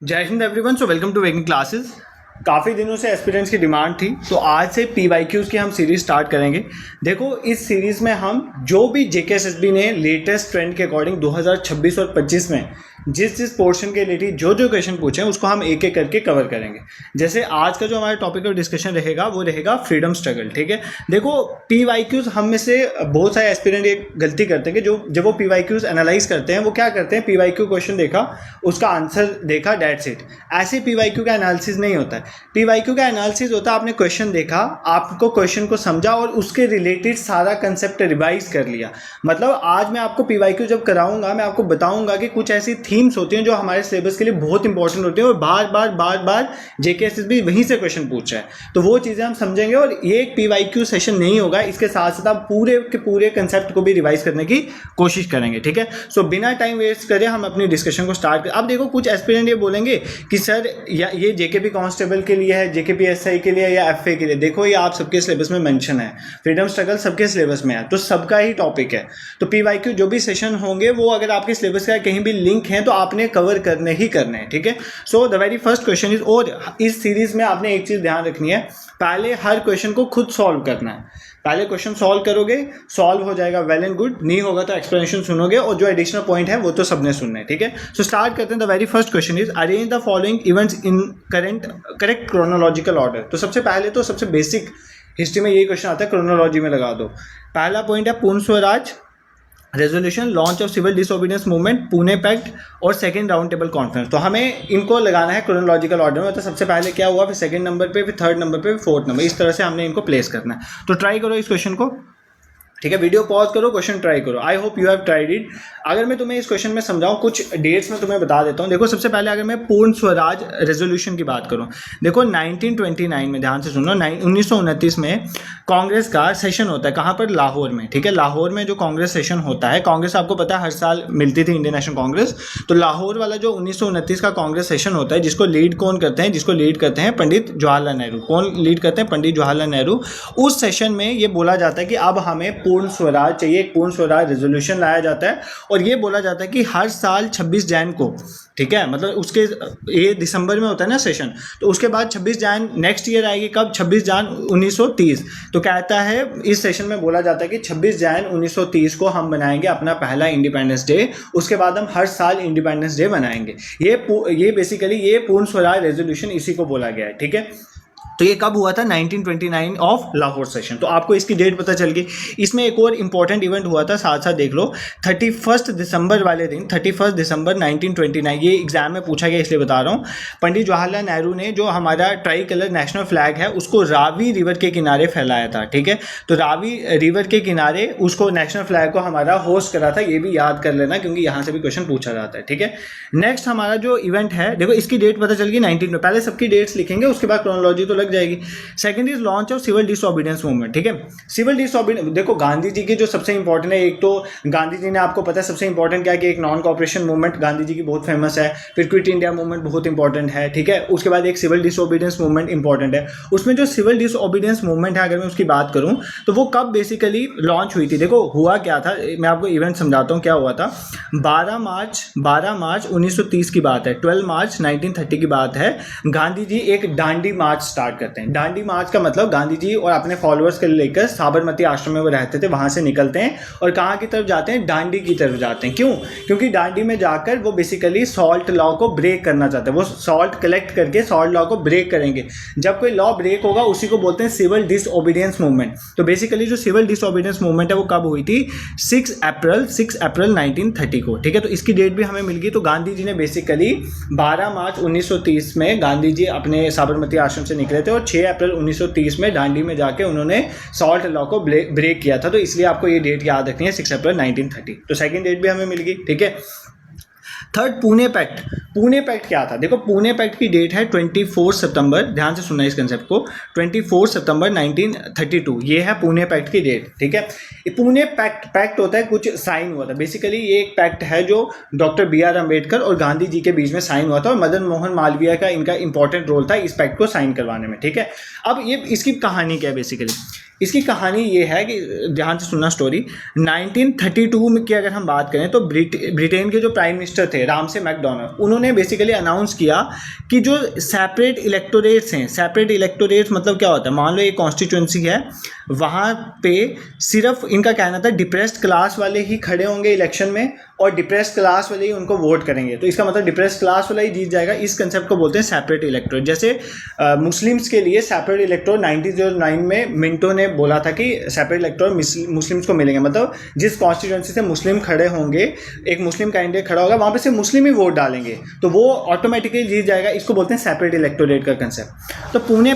जय Hind everyone. So welcome to waking classes. काफ़ी दिनों से एस्पिरेंट्स की डिमांड थी, तो आज से PYQs की हम सीरीज स्टार्ट करेंगे। देखो, इस सीरीज़ में हम जो भी JKSSB ने लेटेस्ट ट्रेंड के अकॉर्डिंग 2026 और 25 में जिस पोर्शन के रिलेटेड जो क्वेश्चन पूछे हैं उसको हम एक एक करके कवर करेंगे। जैसे आज का जो हमारा टॉपिक ऑफ डिस्कशन रहेगा वो रहेगा फ्रीडम स्ट्रगल। ठीक है, देखो PYQs हम में से बहुत सारे एस्पिरेंट एक गलती करते हैं कि जो जब वो PYQs एनालाइज करते हैं वो क्या करते हैं, PYQ क्वेश्चन देखा, उसका आंसर देखा, डेट्स इट। ऐसे PYQ का एनालिसिस नहीं होता है। PYQ का एनालिसिस होता है आपने क्वेश्चन देखा, आपको क्वेश्चन को समझा और उसके रिलेटेड सारा कंसेप्ट रिवाइज कर लिया। मतलब आज मैं आपको PYQ जब कराऊंगा मैं आपको बताऊंगा कि कुछ ऐसी थीम्स होती हैं जो हमारे सिलेबस के लिए बहुत इंपॉर्टेंट होती हैं और बार बार JKSSB वहीं से क्वेश्चन पूछ रहा है, तो वो चीज़ें हम समझेंगे। और ये एक PYQ सेशन नहीं होगा, इसके साथ साथ आप पूरे के पूरे कंसेप्ट को भी रिवाइज करने की कोशिश करेंगे। ठीक है, सो बिना टाइम वेस्ट करें हम अपनी डिस्कशन को स्टार्ट करें। अब देखो, कुछ एस्पिरेंट ये बोलेंगे कि सर ये JKP कांस्टेबल के लिए है, JKP SI के लिए या FA के लिए। देखो, ये आप सबके सिलेबस में मेंशन है, फ्रीडम स्ट्रगल सबके सिलेबस में है, तो सबका ही टॉपिक है। तो PYQ जो भी सेशन होंगे वो अगर आपके सिलेबस का कहीं भी लिंक है तो आपने कवर करने ही करने हैं। ठीक है, so the very first question is, और इस सीरीज में आपने एक चीज ध्यान रखनी है, पहले हर क्वेश्चन को खुद सॉल्व करना है। पहले क्वेश्चन सॉल्व करोगे, सॉल्व हो जाएगा वेल एंड गुड, नहीं होगा तो एक्सप्लेनेशन सुनोगे और जो एडिशनल पॉइंट है वो तो सबने सुनना है। ठीक है, सो स्टार्ट करते हैं। The very first question is, arrange the following events in correct chronological order. तो सबसे पहले तो सबसे बेसिक हिस्ट्री में यही क्वेश्चन आता है, क्रोनोलॉजी में लगा दो। पहला पॉइंट है Purna Swaraj, resolution, launch of civil disobedience movement, Pune pact और सेकंड राउंड टेबल कॉन्फ्रेंस। तो हमें इनको लगाना है क्रोनोलॉजिकल ऑर्डर में। तो सबसे पहले क्या हुआ, फिर सेकंड नंबर पे, फिर थर्ड नंबर पे, फिर फोर्थ नंबर, इस तरह से हमने इनको प्लेस करना है। तो ट्राई करो इस क्वेश्चन को। ठीक है, वीडियो पॉज करो, क्वेश्चन ट्राई करो। I hope you have tried it. अगर मैं तुम्हें इस क्वेश्चन में समझाऊं, कुछ डेट्स में तुम्हें बता देता हूं। देखो, सबसे पहले अगर मैं पूर्ण स्वराज रेजोल्यूशन की बात करूं, देखो 1929 में, ध्यान से सुनो, 1929 में कांग्रेस का सेशन होता है। कहाँ पर? लाहौर में। ठीक है, लाहौर में जो कांग्रेस सेशन होता है, कांग्रेस आपको पता है हर साल मिलती थी, इंडियन नेशनल कांग्रेस। तो लाहौर वाला जो 1929 का कांग्रेस सेशन होता है, जिसको लीड कौन करते हैं? जिसको लीड करते हैं पंडित जवाहरलाल नेहरू। कौन लीड करते हैं? पंडित जवाहरलाल नेहरू। उस सेशन में ये बोला जाता है कि अब हमें पूर्ण स्वराज चाहिए, एक पूर्ण स्वराज रेजोल्यूशन लाया जाता है और ये बोला जाता है कि हर साल 26 जैन को, ठीक है, मतलब उसके ये दिसंबर में होता है ना सेशन, तो उसके बाद 26 जैन नेक्स्ट ईयर आएगी। कब? 26 जैन 1930। तो कहता है, इस सेशन में बोला जाता है कि 26 जैन 1930 को हम बनाएंगे अपना पहला इंडिपेंडेंस डे। उसके बाद हम हर साल इंडिपेंडेंस डे बनाएंगे। ये बेसिकली ये पूर्ण स्वराज रेजोल्यूशन इसी को बोला गया है। ठीक है, तो ये कब हुआ था? 1929 ऑफ लाहौर सेशन। तो आपको इसकी डेट पता चल गई। इसमें एक और इंपॉर्टेंट इवेंट हुआ था, साथ साथ देख लो, 31 दिसंबर वाले दिन, 31 दिसंबर 1929, ये एग्जाम में पूछा गया इसलिए बता रहा हूँ। पंडित जवाहरलाल नेहरू ने जो हमारा ट्राई कलर नेशनल फ्लैग है उसको रावी रिवर के किनारे फैलाया था। ठीक है, तो रावी रिवर के किनारे उसको नेशनल फ्लैग को हमारा होस्ट करा था, ये भी याद कर लेना क्योंकि यहाँ से भी क्वेश्चन पूछा जाता है। ठीक है, नेक्स्ट हमारा जो इवेंट है, देखो इसकी डेट पता चल गई 19 में। पहले सबकी डेट्स लिखेंगे, उसके बाद क्रोनोलॉजी तो जाएगी। Second is launch of civil disobedience movement. ठीक है, सिविल डिसओबीडियंस, देखो गांधी जी की जो सबसे इंपॉर्टेंट है, एक तो गांधी जी ने, आपको पता है सबसे इंपॉर्टेंट क्या है कि एक non cooperation movement Gandhi ji की बहुत फेमस है, फिर क्विट इंडिया मूवमेंट बहुत इंपॉर्टेंट है। ठीक है, उसके बाद एक सिविल डिसओबीडियंस मूवमेंट इंपॉर्टेंट है। उसमें जो सिविल डिसओबीडियंस मूवमेंट है, अगर मैं उसकी बात करूं तो वो कब बेसिकली लॉन्च हुई थी? देखो हुआ क्या था, मैं आपको इवेंट समझाता हूं क्या हुआ था। 12 मार्च 1930 की बात है, 12 मार्च 1930 की बात है। गांधी जी एक डांडी मार्च स्टार्ट करते हैं। डांडी मार्च का मतलब गांधी जी और अपने फॉलोअर्स के लेकर साबरमती आश्रम में वो रहते थे, वहां से निकलते हैं और कहाँ की तरफ जाते हैं? डांडी की तरफ जाते हैं। क्यों? क्योंकि डांडी में जाकर वो बेसिकली सॉल्ट लॉ को ब्रेक करना चाहते हैं। वो सॉल्ट कलेक्ट करके सॉल्ट लॉ को ब्रेक करेंगे। जब कोई लॉ ब्रेक होगा उसी को बोलते हैं सिविल डिसओबीडियंस मूवमेंट। तो बेसिकली जो सिविल डिसओबीडियंस मूवमेंट है वो कब हुई थी? 6 अप्रैल 1930 को। ठीक है, तो इसकी डेट भी हमें मिल गई। तो गांधी जी ने बेसिकली 12 मार्च 1930 में गांधी जी अपने साबरमती आश्रम से निकले थे और 6 अप्रैल 1930 में दांडी में जाके उन्होंने सॉल्ट लॉ को ब्रेक किया था। तो इसलिए आपको ये डेट याद रखनी है, 6 अप्रैल 1930। तो सेकंड डेट भी हमें मिल गई। ठीक है, third Pune pact. Pune pact क्या था? देखो पुणे पैक्ट की डेट है 24 सितंबर, ध्यान से सुनना इस कंसेप्ट को, 24 सितंबर 1932, ये है पुणे पैक्ट की डेट। ठीक है, पुणे पैक्ट होता है, कुछ साइन हुआ था। बेसिकली ये एक पैक्ट है जो डॉक्टर BR अम्बेडकर और गांधी जी के बीच में साइन हुआ था और मदन मोहन मालवीय का इनका इंपॉर्टेंट रोल था इस पैक्ट को साइन करवाने में। ठीक है, अब ये इसकी कहानी क्या है? बेसिकली इसकी कहानी ये है कि ध्यान से सुनना स्टोरी। 1932 में की अगर हम बात करें तो ब्रिटेन के जो प्राइम मिनिस्टर थे थे रामसे मैकडोनल्ड, उन्होंने बेसिकली अनाउंस किया कि जो सेपरेट इलेक्टोरेट्स हैं, सेपरेट इलेक्टोरेट्स मतलब क्या होता है, मान लो एक कॉन्स्टिट्यूंसी है, वहाँ पे सिर्फ इनका कहना था डिप्रेस्ड क्लास वाले ही खड़े होंगे इलेक्शन में और डिप्रेस्ड क्लास वाले ही उनको वोट करेंगे, तो इसका मतलब डिप्रेस्ड क्लास वाला ही जीत जाएगा। इस कंसेप्ट को बोलते हैं सेपरेट इलेक्टोरेट। जैसे मुस्लिम्स के लिए सेपरेट इलेक्टोरेट 1909 में मिंटो ने बोला था कि सेपरेट इलेक्टोरेट मुस्लिम्स को मिलेंगे, मतलब जिस कॉन्स्टिट्यूंसी से मुस्लिम खड़े होंगे, एक मुस्लिम कैंडिडेट खड़ा होगा, वहाँ पे से मुस्लिम ही वोट डालेंगे तो वो ऑटोमेटिकली जीत जाएगा। इसको बोलते हैं सेपरेट इलेक्टोरेट का कंसेप्ट। तो पुणे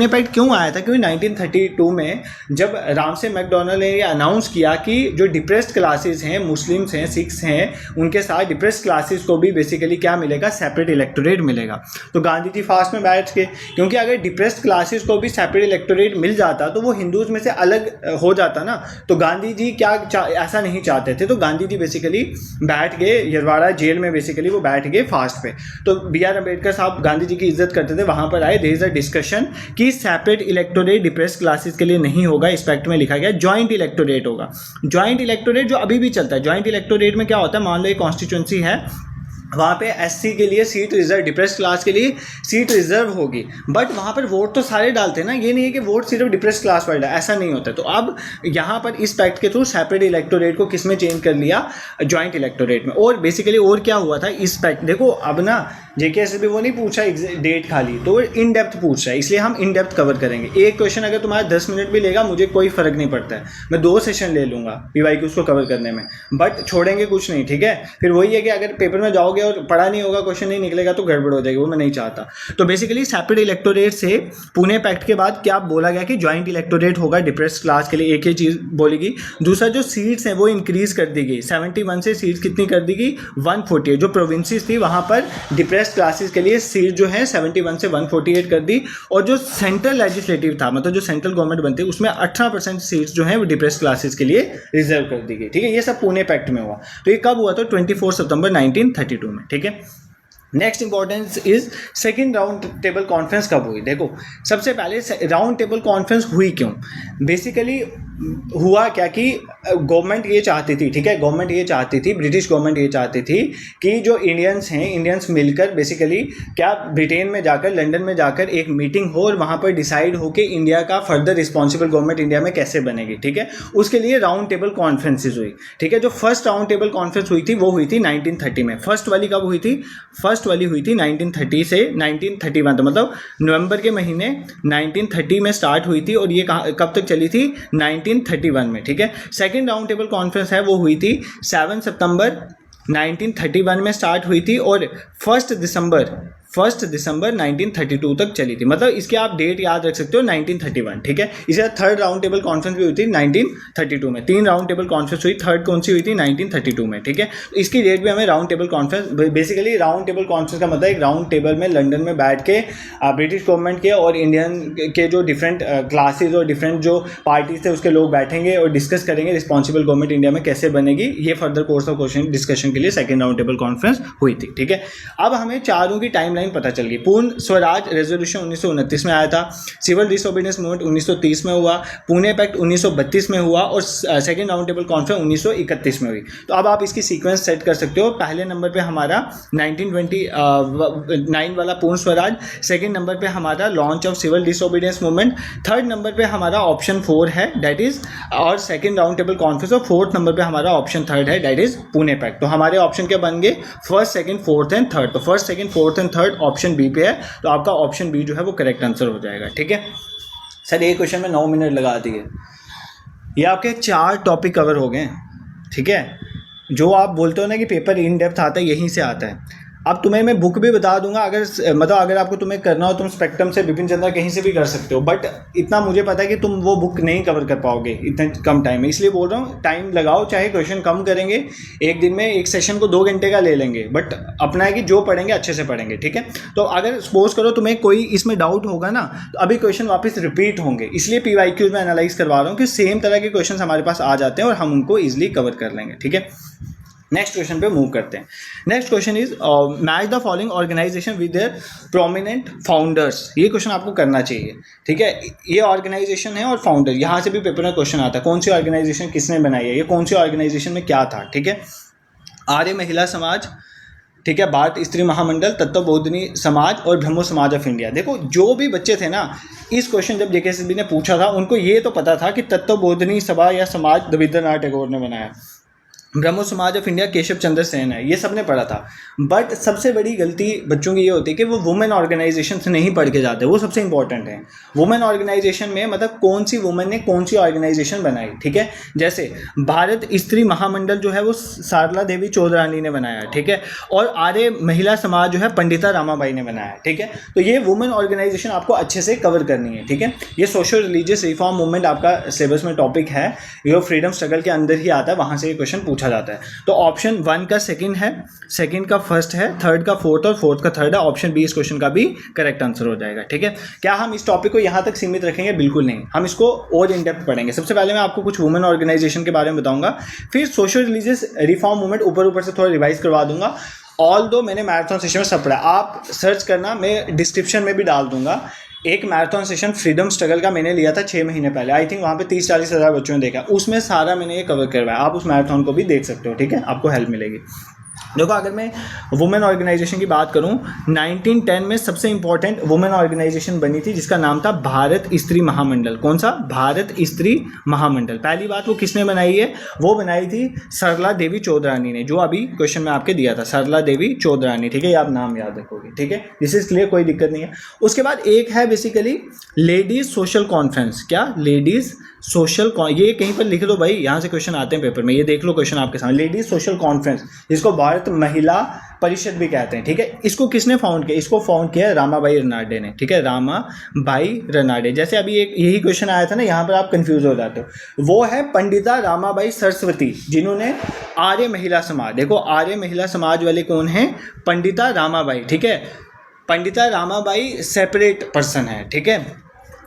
पैक्ट क्यों आया था, क्योंकि 1932 में जब रामसे मैकडोनल्ड ने ये अनाउंस किया कि जो डिप्रेस्ड क्लासेस हैं, मुस्लिम्स हैं, सिख्स हैं, उनके साथ डिप्रेस्ड क्लासेस को भी बेसिकली क्या मिलेगा, सेपरेट इलेक्टोरेट मिलेगा। तो गांधी जी फास्ट में बैठ के, क्योंकि अगर डिप्रेस्ड क्लासेस को भी सेपरेट इलेक्टोरेट मिल जाता तो वो हिंदूज में से अलग हो जाता ना, तो गांधी जी ऐसा नहीं चाहते थे। तो गांधी जी बेसिकली बैठ गए यरवाड़ा जेल में, बेसिकली वो बैठ गए फास्ट पे। तो बी आर अम्बेडकर साहब गांधी जी की इज्जत करते थे, वहां पर आए, देयर इज अ डिस्कशन कि सेपरेट इलेक्टोरेट डिप्रेस्ड क्लासेस के लिए नहीं होगा, इस पैक्ट में लिखा गया जॉइंट इलेक्टोरेट होगा। जॉइंट इलेक्टोरेट जो अभी भी चलता है, जॉइंट इलेक्टोरेट में क्या होता है, मान लो एक कॉन्स्टिट्यूंसी है, वहाँ पे एससी के लिए सीट रिजर्व, डिप्रेस्ड क्लास के लिए सीट रिजर्व होगी, बट वहाँ पर वोट तो सारे डालते हैं ना, ये नहीं है कि वोट सिर्फ डिप्रेस्ड क्लास वाला, ऐसा नहीं होता। तो अब यहाँ पर इस पैक्ट के थ्रू सेपरेट इलेक्टोरेट को किस में चेंज कर लिया, जॉइंट इलेक्टोरेट में। और बेसिकली और क्या हुआ था इस पैक्ट, देखो अब ना जेकेएसएसबी वो नहीं पूछा डेट खाली, तो वो इन डेप्थ पूछ रहा है, इसलिए हम इन डेप्थ कवर करेंगे। एक क्वेश्चन अगर तुम्हारा 10 मिनट भी लेगा, मुझे कोई फर्क नहीं पड़ता है, मैं 2 सेशन ले लूँगा पीवाईक्यूज को कवर करने में, बट छोड़ेंगे कुछ नहीं, ठीक है। फिर वही है कि अगर पेपर में जाओगे और पढ़ा नहीं होगा, क्वेश्चन नहीं निकलेगा तो गड़बड़ हो जाएगी, वो मैं नहीं चाहता। तो बेसिकली सेपरेट इलेक्टोरेट से पुणे पैक्ट के बाद क्या बोला गया कि जॉइंट इलेक्टोरेट होगा डिप्रेस्ड क्लास के लिए, एक ही चीज़ बोलेगी। दूसरा जो सीट्स हैं वो इंक्रीज कर दी गई, 71 से सीट्स कितनी कर दी गई, 148। जो प्रोविंसेस थी वहाँ पर डिप्रेस्ड क्लासेस के लिए सीट जो है 71 से 148 कर दी। और जो सेंट्रल लेजिस्लेटिव था, मतलब जो सेंट्रल गवर्नमेंट बनती है, उसमें 18% सीट्स जो है वो डिप्रेस्ड क्लासेस के लिए रिजर्व कर दी गई, ठीक है। ये सब पुणे पैक्ट में हुआ। तो ये कब हुआ था, 24 सितंबर 1932 में, ठीक है। Next importance is second round table conference कब हुई। देखो सबसे पहले राउंड टेबल कॉन्फ्रेंस हुई क्यों, बेसिकली हुआ क्या कि गवर्नमेंट ये चाहती थी, ठीक है, गवर्नमेंट ये चाहती थी, ब्रिटिश गवर्नमेंट ये चाहती थी कि जो इंडियंस हैं, इंडियंस मिलकर बेसिकली क्या ब्रिटेन में जाकर, लंदन में जाकर एक मीटिंग हो और वहाँ पर डिसाइड हो कि इंडिया का फर्दर रिस्पॉन्सिबल गवर्नमेंट इंडिया में कैसे बनेगी, ठीक है। उसके लिए राउंड टेबल कॉन्फ्रेंसेज हुई, ठीक है। जो फर्स्ट राउंड टेबल कॉन्फ्रेंस हुई थी वो हुई थी 1930 में। फर्स्ट वाली कब हुई थी, फर्स्ट वाली हुई थी 1930 से 1931, तो मतलब नवंबर के महीने 1930 में स्टार्ट हुई थी और ये कब तक चली थी, 1931 में, ठीक है। सेकेंड राउंड टेबल कॉन्फ्रेंस है वो हुई थी 7 सितंबर 1931 में स्टार्ट हुई थी और 1 दिसंबर 1932 तक चली थी, मतलब इसके आप डेट याद रख सकते हो 1931, ठीक है। इसे थर्ड राउंड टेबल कॉन्फ्रेंस भी हुई थी 1932 में। 3 राउंड टेबल कॉन्फ्रेंस हुई, थर्ड कौन सी हुई थी, 1932 में, ठीक है। इसकी डेट भी हमें round table conference, basically round table conference का मतलब एक राउंड टेबल में लंदन में बैठ के ब्रिटिश गवर्नमेंट के और इंडियन के जो डिफरेंट क्लासेज और डिफरेंट जो पार्टीज थे उसके लोग बैठेंगे और डिस्कस करेंगे रिस्पॉन्सिबल गवर्नमेंट इंडिया में कैसे बनेगी। ये further course of question discussion के लिए सेकेंड राउंड टेबल कॉन्फ्रेंस हुई थी, ठीक है। अब हमें चारों की टाइमलाइन पता चल गई। पूर्ण स्वराज रेजोल्यूशन 1929 में आया था, सिविल डिसोबीडियंस मूवमेंट 1930 में हुआ, पुणे पैक्ट 1932 में हुआ और सेकेंड राउंड टेबल कॉन्फ्रेंस 1931 में हुई। तो अब आप इसकी सीक्वेंस सेट कर सकते हो। पहले नंबर पे हमारा 1929 वाला पूर्ण स्वराज, सेकेंड नंबर पे हमारा launch of civil disobedience movement, third number पे हमारा ऑप्शन 4 है दैट इज और सेकेंड राउंड टेबल कॉन्फ्रेंस, और फोर्थ नंबर पे हमारा ऑप्शन 3 है दैट इज पुणे पैक्ट। तो हमारे ऑप्शन क्या बन गए, first second fourth and third. तो first second fourth and third option B पे है, तो आपका ऑप्शन बी जो है वो करेक्ट आंसर हो जाएगा, ठीक है। सर ये क्वेश्चन में 9 मिनट लगा दिए, ये आपके 4 टॉपिक कवर हो गए, ठीक है। जो आप बोलते हो ना कि पेपर इन डेप्थ आता है, यहीं से आता है। अब तुम्हें मैं बुक भी बता दूंगा, अगर आपको तुम्हें करना हो तुम स्पेक्ट्रम से, विपिन चंद्रा कहीं से भी कर सकते हो, बट इतना मुझे पता है कि तुम वो बुक नहीं कवर कर पाओगे इतने कम टाइम में, इसलिए बोल रहा हूँ टाइम लगाओ, चाहे क्वेश्चन कम करेंगे, एक दिन में एक सेशन को 2 घंटे का ले लेंगे, बट अपना है कि जो पढ़ेंगे अच्छे से पढ़ेंगे, ठीक है। तो अगर सपोज करो तुम्हें कोई इसमें डाउट होगा ना, तो अभी क्वेश्चन वापस रिपीट होंगे, इसलिए पीवाईक्यूज में एनालाइज करवा रहा हूँ कि सेम तरह के क्वेश्चन हमारे पास आ जाते हैं और हम उनको ईजिली कवर कर लेंगे, ठीक है। नेक्स्ट क्वेश्चन पे मूव करते हैं। Next question is match the following organisation with their prominent founders. ये क्वेश्चन आपको करना चाहिए, ठीक है। ये ऑर्गेनाइजेशन है और फाउंडर, यहाँ से भी पेपर में क्वेश्चन आता है, कौन सी ऑर्गेनाइजेशन किसने बनाई है, ये कौन सी ऑर्गेनाइजेशन में क्या था, ठीक है। आर्य महिला समाज, ठीक है, भारत स्त्री महामंडल, तत्वबोधिनी समाज और ब्रह्मो समाज ऑफ इंडिया। देखो जो भी बच्चे थे ना, इस क्वेश्चन जब जेकेएसएसबी ने पूछा था उनको ये तो पता था कि तत्वबोधिनी सभा या समाज रविंद्रनाथ टैगोर ने बनाया, ब्रह्मो समाज ऑफ इंडिया केशव चंद्र सेन है, ये सबने पढ़ा था। बट सबसे बड़ी गलती बच्चों की ये होती है कि वो वुमेन ऑर्गेनाइजेशन से नहीं पढ़ के जाते, वो सबसे इंपॉर्टेंट है। वुमेन ऑर्गेनाइजेशन में मतलब कौन सी वुमेन ने कौन सी ऑर्गेनाइजेशन बनाई, ठीक है। जैसे भारत स्त्री महामंडल जो है वो सारला देवी चौधरानी ने बनाया, ठीक है, और आर्य महिला समाज जो है पंडिता रामाबाई ने बनाया, ठीक है। तो ये वुमेन ऑर्गेनाइजेशन आपको अच्छे से कवर करनी है, ठीक है। ये सोशल रिलीजियस रिफॉर्म मूवमेंट आपका सिलेबस में टॉपिक है, ये फ्रीडम स्ट्रगल के अंदर ही आता है, वहाँ से ये क्वेश्चन पूछा जाता है। तो ऑप्शन 1 का सेकंड है, सेकंड का फर्स्ट है, थर्ड का फोर्थ और फोर्थ का थर्ड है। ऑप्शन बी इस क्वेश्चन का भी करेक्ट आंसर हो जाएगा, ठीक है। क्या हम इस टॉपिक को यहां तक सीमित रखेंगे? बिल्कुल नहीं, हम इसको और इन डेप्थ पढ़ेंगे। सबसे पहले मैं आपको कुछ वुमेन ऑर्गेनाइजेशन के बारे में बताऊंगा, फिर सोशल रिलीजियस रिफॉर्म मूवमेंट ऊपर से थोड़ा रिवाइज करवा दूंगा। ऑल दो मैंने मैराथन सेशन में सब पढ़ा, आप सर्च करना, मैं डिस्क्रिप्शन में भी डाल दूंगा। एक मैराथन सेशन फ्रीडम स्ट्रगल का मैंने लिया था 6 महीने पहले, आई थिंक वहाँ पे 30-40 हज़ार बच्चों ने देखा, उसमें सारा मैंने ये कवर करवाया। आप उस मैराथन को भी देख सकते हो, ठीक है, आपको हेल्प मिलेगी। देखो अगर मैं वुमेन ऑर्गेनाइजेशन की बात करूं, 1910 में सबसे इंपॉर्टेंट वुमेन ऑर्गेनाइजेशन बनी थी जिसका नाम था भारत स्त्री महामंडल। कौन सा? भारत स्त्री महामंडल। पहली बात वो किसने बनाई है? वो बनाई थी सरला देवी चौधरानी ने, जो अभी क्वेश्चन में आपके दिया था, सरला देवी चौधरानी, ठीक है, ये आप नाम याद रखोगे, ठीक है, दिस इज क्लियर, कोई दिक्कत नहीं है। उसके बाद एक है बेसिकली लेडीज सोशल कॉन्फ्रेंस। क्या? लेडीज सोशल, ये कहीं पर लिख दो भाई, यहाँ से क्वेश्चन आते हैं पेपर में, ये देख लो क्वेश्चन आपके सामने, लेडीज सोशल कॉन्फ्रेंस, जिसको भारत महिला परिषद भी कहते हैं, ठीक है। इसको किसने फाउंड किया? इसको फाउंड किया रामाबाई रनाडे ने, ठीक है, रामाबाई रनाडे। जैसे अभी एक यही क्वेश्चन आया था ना, यहाँ पर आप कंफ्यूज हो जाते हो, वो है पंडिता रामाबाई सरस्वती, जिन्होंने आर्य महिला समाज, देखो आर्य महिला समाज वाले कौन है? पंडिता रामाबाई, ठीक है। पंडिता रामाबाई सेपरेट पर्सन है, ठीक है,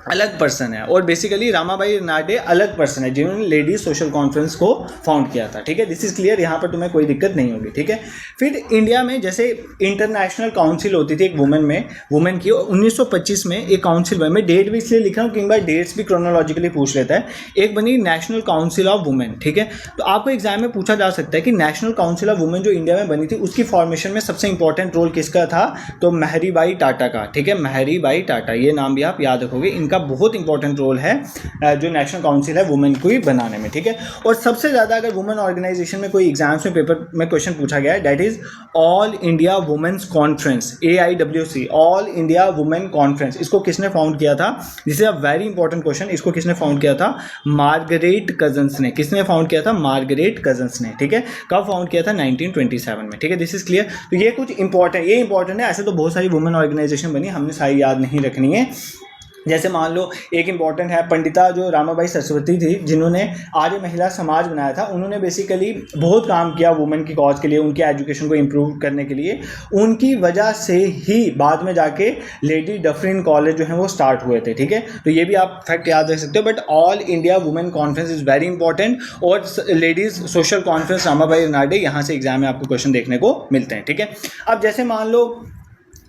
अलग पर्सन है, और बेसिकली रामाबाई रनाडे अलग पर्सन है जिन्होंने लेडीज सोशल कॉन्फ्रेंस को फाउंड किया था, ठीक है, दिस इज क्लियर, यहाँ पर तुम्हें कोई दिक्कत नहीं होगी, ठीक है। फिर इंडिया में जैसे इंटरनेशनल काउंसिल होती थी एक वुमेन की 1925 में एक काउंसिल बनी, मैं डेट भी इसलिए लिख रहा हूँ क्योंकि डेट्स भी क्रोनोलॉजिकली पूछ लेता है। एक बनी नेशनल काउंसिल ऑफ वुमेन, ठीक है। तो आपको एग्जाम में पूछा जा सकता है कि नेशनल काउंसिल ऑफ वुमेन जो इंडिया में बनी थी उसकी फॉर्मेशन में सबसे इंपॉर्टेंट रोल किसका था? तो मेहरीबाई टाटा का, ठीक है, मेहरीबाई टाटा, ये नाम भी आप याद रखोगे, इनका बहुत इंपॉर्टेंट रोल है जो नेशनल काउंसिल है वुमेन को ही बनाने में, ठीक है। और सबसे ज़्यादा अगर वुमेन ऑर्गेनाइजेशन में कोई एग्जाम्स में पेपर में क्वेश्चन पूछा गया है, that is all India women's conference, AIWC, all India women conference. इसको किसने फाउंड किया था? This is a very important question. इसको किसने फाउंड किया था? मार्गरेट कजन्स ने। किसने फाउंड किया था? मार्गरेट कजन्स ने, ठीक है। कब फाउंड किया था? 1927 में, ठीक है, दिस इज क्लियर। तो ये कुछ इंपॉर्टेंट, ये इंपॉर्टेंट है, ऐसे तो बहुत सारी वुमेन ऑर्गेनाइजेशन बनी, हमने सारी याद नहीं रखनी है। जैसे मान लो एक इंपॉर्टेंट है पंडिता जो रामाबाई सरस्वती थी, जिन्होंने आर्य महिला समाज बनाया था, उन्होंने बेसिकली बहुत काम किया वुमेन की कॉज के लिए, उनकी एजुकेशन को इम्प्रूव करने के लिए। उनकी वजह से ही बाद में जाके लेडी डफरिन कॉलेज जो है वो स्टार्ट हुए थे, ठीक है। तो ये भी आप फैक्ट याद रख सकते हो। But all India women conference is very important, और ladies social conference Ramabai Ranade, यहाँ से एग्जाम में आपको क्वेश्चन देखने को मिलते हैं, ठीक है। अब जैसे मान लो,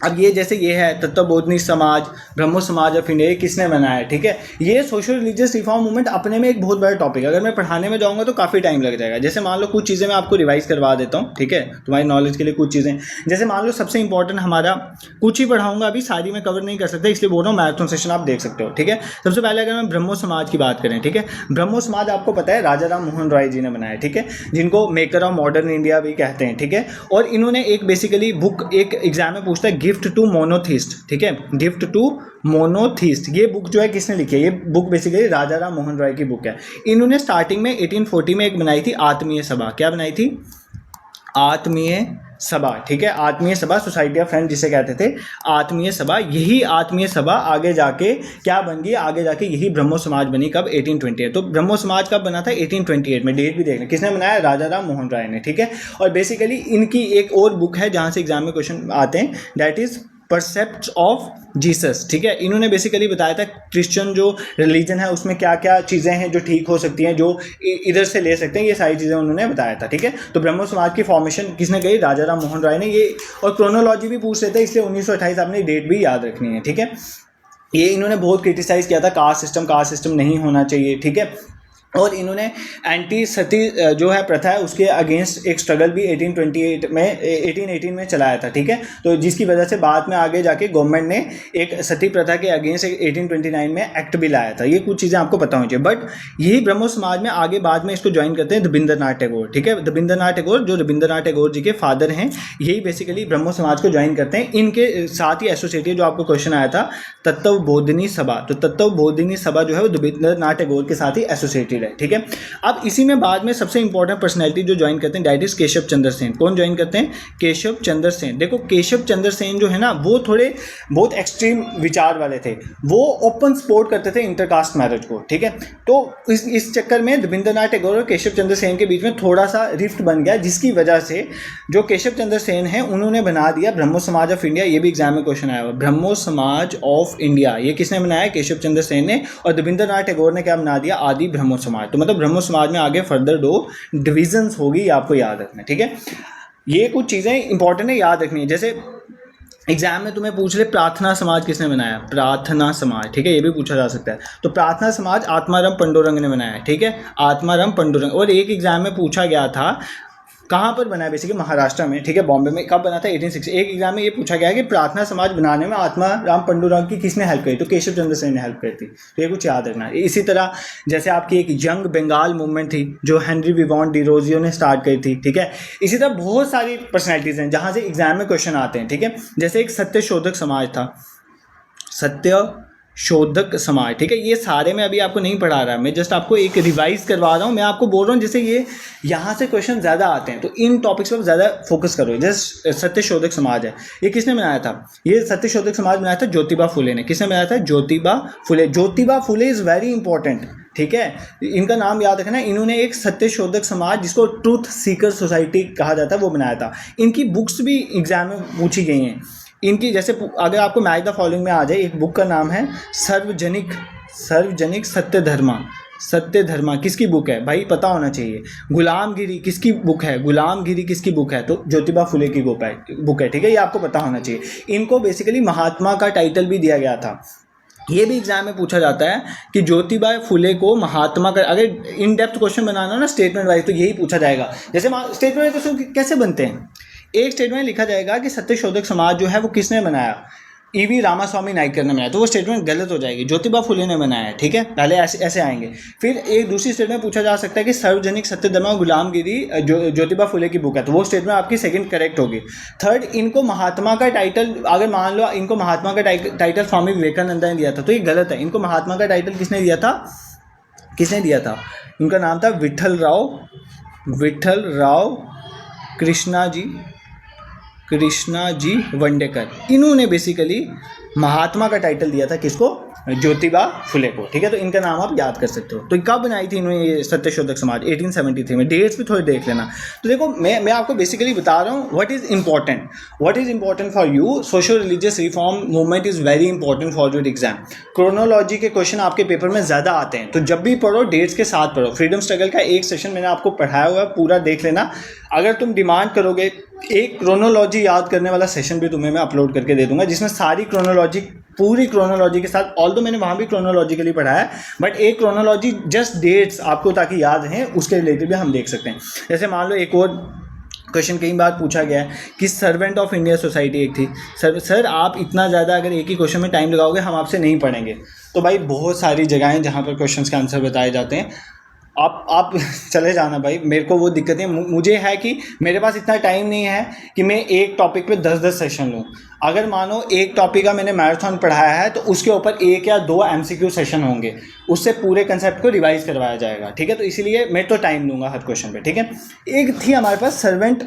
अब ये जैसे ये है तत्वबोधिनी समाज, ब्रह्मो समाज ऑफ इंडिया, किसने बनाया, ठीक है। ये सोशल रिलीजियस रिफॉर्म मूवमेंट अपने में एक बहुत बड़ा टॉपिक है, अगर मैं पढ़ाने में जाऊंगा तो काफ़ी टाइम लग जाएगा। जैसे मान लो कुछ चीज़ें मैं आपको रिवाइज करवा देता हूँ, ठीक है, तुम्हारी नॉलेज के लिए कुछ चीज़ें। जैसे मान लो सबसे इंपॉर्टेंट हमारा, कुछ ही पढ़ाऊंगा अभी, सारी मैं कवर नहीं कर सकता, इसलिए बोल रहा हूँ मैराथन सेशन आप देख सकते हो, ठीक है। सबसे पहले अगर मैं ब्रह्मो समाज की बात करें, ठीक है, ब्रह्मो समाज आपको पता है राजा राम मोहन राय जी ने बनाया, ठीक है, जिनको मेकर ऑफ मॉडर्न इंडिया भी कहते हैं, ठीक है। और इन्होंने एक बेसिकली बुक, एक एग्जाम में पूछता है, गिफ्ट टू मोनोथिस्ट, ठीक है, गिफ्ट टू मोनोथिस्ट, ये बुक जो है किसने लिखी है? ये बुक बेसिकली राजा राम मोहन राय की बुक है। इन्होंने स्टार्टिंग में 1840 में एक बनाई थी आत्मीय सभा। क्या बनाई थी? आत्मीय सभा, ठीक है, आत्मीय सभा, सोसाइटी ऑफ फ्रेंड्स जिसे कहते थे, आत्मीय सभा। यही आत्मीय सभा आगे जाके क्या बन गई? आगे जाके यही ब्रह्मो समाज बनी। कब? 1828। तो ब्रह्मो समाज कब बना था? 1828 में, डेट भी देखना, किसने बनाया? राजा राम मोहन राय ने, ठीक है। और बेसिकली इनकी एक और बुक है जहाँ से एग्जाम में क्वेश्चन आते हैं, दैट इज परसेप्ट ऑफ जीसस, ठीक है। इन्होंने बेसिकली बताया था क्रिश्चियन जो रिलीजन है उसमें क्या क्या चीज़ें हैं जो ठीक हो सकती हैं, जो इधर से ले सकते हैं, ये सारी चीज़ें उन्होंने बताया था, ठीक है। तो ब्रह्मो समाज की फॉर्मेशन किसने कही? राजा राम मोहन राय ने। ये और क्रोनोलॉजी भी पूछ लेते हैं, इसलिए 1928 आपने डेट भी याद रखनी है, ठीक है। ये इन्होंने बहुत क्रिटिसाइज़ किया था, कास्ट सिस्टम नहीं होना चाहिए, ठीक है। और इन्होंने एंटी सती जो है प्रथा है उसके अगेंस्ट एक स्ट्रगल भी 1818 में चलाया था, ठीक है। तो जिसकी वजह से बाद में आगे जाके गवर्नमेंट ने एक सती प्रथा के अगेंस्ट 1829 में एक्ट भी लाया था। ये कुछ चीज़ें आपको पता होनी चाहिए। बट यही ब्रह्मो समाज में आगे बाद में इसको ज्वाइन करते हैं रविंद्रनाथ टैगोर, ठीक है। रविंद्रनाथ टैगोर, जो रविंद्रनाथ टैगोर जी के फादर हैं, यही बेसिकली ब्रह्मो समाज को ज्वाइन करते हैं। इनके साथ ही एसोसिएटेड जो आपको क्वेश्चन आया था तत्वबोधिनी सभा, तो तत्वबोधिनी सभा जो है वो रविंद्रनाथ टैगोर के साथ ही एसोसिएटेड है, ठीक है। अब इसी में बाद में सबसे इंपॉर्टेंट पर्सनैलिटी जो ज्वाइन करते हैं दैट इज केशव चंद्र सेन। कौन ज्वाइन करते हैं? केशव चंद्र सेन। देखो केशव चंद्र सेन जो है ना वो थोड़े बहुत एक्सट्रीम विचार वाले थे, वो ओपन सपोर्ट करते थे इंटरकास्ट मैरिज को, ठीक है। तो इस चक्कर में रविंद्रनाथ टैगोर और केशव चंद्र सेन के बीच में थोड़ा सा रिफ्ट बन गया, जिसकी वजह से जो केशव चंद्र सेन है उन्होंने बना दिया ब्रह्मो समाज ऑफ इंडिया। ये भी एग्जाम में क्वेश्चन आया हुआ, ब्रह्मो समाज ऑफ इंडिया ये किसने बनाया? केशव चंद्र सेन ने। और रविंद्रनाथ टैगोर ने क्या बना दिया? आदि ब्रह्मो समाज। तो मतलब ब्रह्मो समाज में आगे फर्दर 2 डिविजन्स होगी, आपको याद रखना है, ठीक है। ये कुछ चीज़ें इंपॉर्टेंट है, याद रखनी है। जैसे एग्जाम में तुम्हें पूछ ले प्रार्थना समाज किसने बनाया? प्रार्थना समाज, ठीक है, ये भी पूछा जा सकता है। तो प्रार्थना समाज आत्माराम पंडुरंग ने बनाया है, ठीक है, आत्माराम पंडुरंग। और एक एग्जाम में पूछा गया था कहाँ पर बना है? बेसिकली महाराष्ट्र में, ठीक है, बॉम्बे में। कब बना था? 1860। एक एग्जाम में ये पूछा गया कि प्रार्थना समाज बनाने में आत्माराम पंडुरंग की किसने हेल्प करी? तो केशव चंद्र सेन ने हेल्प करी थी। तो ये कुछ याद रखना है। इसी तरह जैसे आपकी एक यंग बंगाल मूवमेंट थी जो हेनरी विवॉन डिरोजियो ने स्टार्ट करी थी, ठीक है। इसी तरह बहुत सारी पर्सनैलिटीज़ हैं जहाँ से एग्जाम में क्वेश्चन आते हैं, ठीक है। जैसे एक सत्यशोधक समाज था, सत्य शोधक समाज, ठीक है। ये सारे मैं अभी आपको नहीं पढ़ा रहा, मैं जस्ट आपको एक रिवाइज करवा रहा हूँ। मैं आपको बोल रहा हूँ जैसे ये यहाँ से क्वेश्चन ज़्यादा आते हैं तो इन टॉपिक्स पर ज़्यादा फोकस करो। जैसे सत्यशोधक समाज है, ये किसने बनाया था? ये सत्यशोधक समाज बनाया था ज्योतिबा फुले ने। किसने बनाया था? Jyotiba Phule. Jyotiba Phule is very important, ठीक है, इनका नाम याद रखना। इन्होंने एक सत्यशोधक समाज जिसको ट्रूथ सीकर सोसाइटी कहा जाता है वो बनाया था। इनकी बुक्स भी एग्जाम में पूछी गई हैं इनकी। जैसे अगर आपको मैच द फॉलोइंग में आ जाए, एक बुक का नाम है सार्वजनिक सत्य धर्मा किसकी बुक है? भाई पता होना चाहिए। गुलामगिरी किसकी बुक है? गुलामगिरी किसकी बुक है? तो ज्योतिबा फुले की बुक है, ठीक है, ये आपको पता होना चाहिए। इनको बेसिकली महात्मा का टाइटल भी दिया गया था। ये भी एग्जाम में पूछा जाता है कि ज्योतिबा फुले को महात्मा का, अगर इन डेप्थ क्वेश्चन बनाना ना स्टेटमेंट वाइज तो यही पूछा जाएगा। जैसे स्टेटमेंट वाइज क्वेश्चन कैसे बनते हैं? एक स्टेटमेंट लिखा जाएगा कि सत्यशोधक समाज जो है वो किसने बनाया? ईवी रामास्वामी नायकर ने बनाया, तो वो स्टेटमेंट गलत हो जाएगी, ज्योतिबा फुले ने बनाया है, ठीक है। पहले ऐसे आएंगे। फिर एक दूसरी स्टेटमेंट पूछा जा सकता है कि सार्वजनिक सत्य धर्मा गुलामगिरी ज्योतिबा फुले की बुक है, तो वो स्टेटमेंट आपकी सेकंड करेक्ट होगी। थर्ड, इनको महात्मा का टाइटल, अगर मान लो इनको महात्मा का टाइटल स्वामी विवेकानंद ने दिया था तो ये गलत है। इनको महात्मा का टाइटल किसने दिया था? उनका नाम था विठल राव कृष्णा जी वंडेकर। इन्होंने बेसिकली महात्मा का टाइटल दिया था किसको? ज्योतिबा फुले को, ठीक है। तो इनका नाम आप याद कर सकते हो। तो कब बनाई थी इन्होंने ये सत्यशोधक समाज? 1873 में। डेट्स भी थोड़ी देख लेना। तो देखो मैं आपको बेसिकली बता रहा हूँ what is important for you. Social religious reform movement is very important for your exam. Chronology के क्वेश्चन आपके पेपर में ज़्यादा आते हैं, तो जब भी पढ़ो डेट्स के साथ पढ़ो। फ्रीडम स्ट्रगल का एक सेशन मैंने आपको पढ़ाया हुआ है, पूरा देख लेना। अगर तुम डिमांड करोगे एक क्रोनोलॉजी याद करने वाला सेशन भी तुम्हें मैं अपलोड करके दे दूंगा, जिसमें सारी पूरी क्रोनोलॉजी के साथ, ऑल्दो मैंने वहाँ भी क्रोनोलॉजिकली पढ़ाया है, बट एक क्रोनोलॉजी जस्ट डेट्स आपको ताकि याद रहें उसके रिलेटेड भी हम देख सकते हैं। जैसे मान लो एक और क्वेश्चन कई बार पूछा गया है कि सर्वेंट ऑफ इंडिया सोसाइटी एक थी। सर आप इतना ज़्यादा अगर एक ही क्वेश्चन में टाइम लगाओगे हम आपसे नहीं पढ़ेंगे। तो भाई बहुत सारी जगह हैं जहाँ पर क्वेश्चन के आंसर बताए जाते हैं। आप चले जाना भाई, मेरे को वो दिक्कतें मुझे है कि मेरे पास इतना टाइम नहीं है कि मैं एक टॉपिक पे 10 सेशन लूँ। अगर मानो एक टॉपिक का मैंने मैराथन पढ़ाया है तो उसके ऊपर 1 या 2 MCQ सेशन होंगे, उससे पूरे कंसेप्ट को रिवाइज करवाया जाएगा, ठीक है। तो इसीलिए मैं तो टाइम लूँगा हर क्वेश्चन पे, ठीक है। एक थी हमारे पास सर्वेंट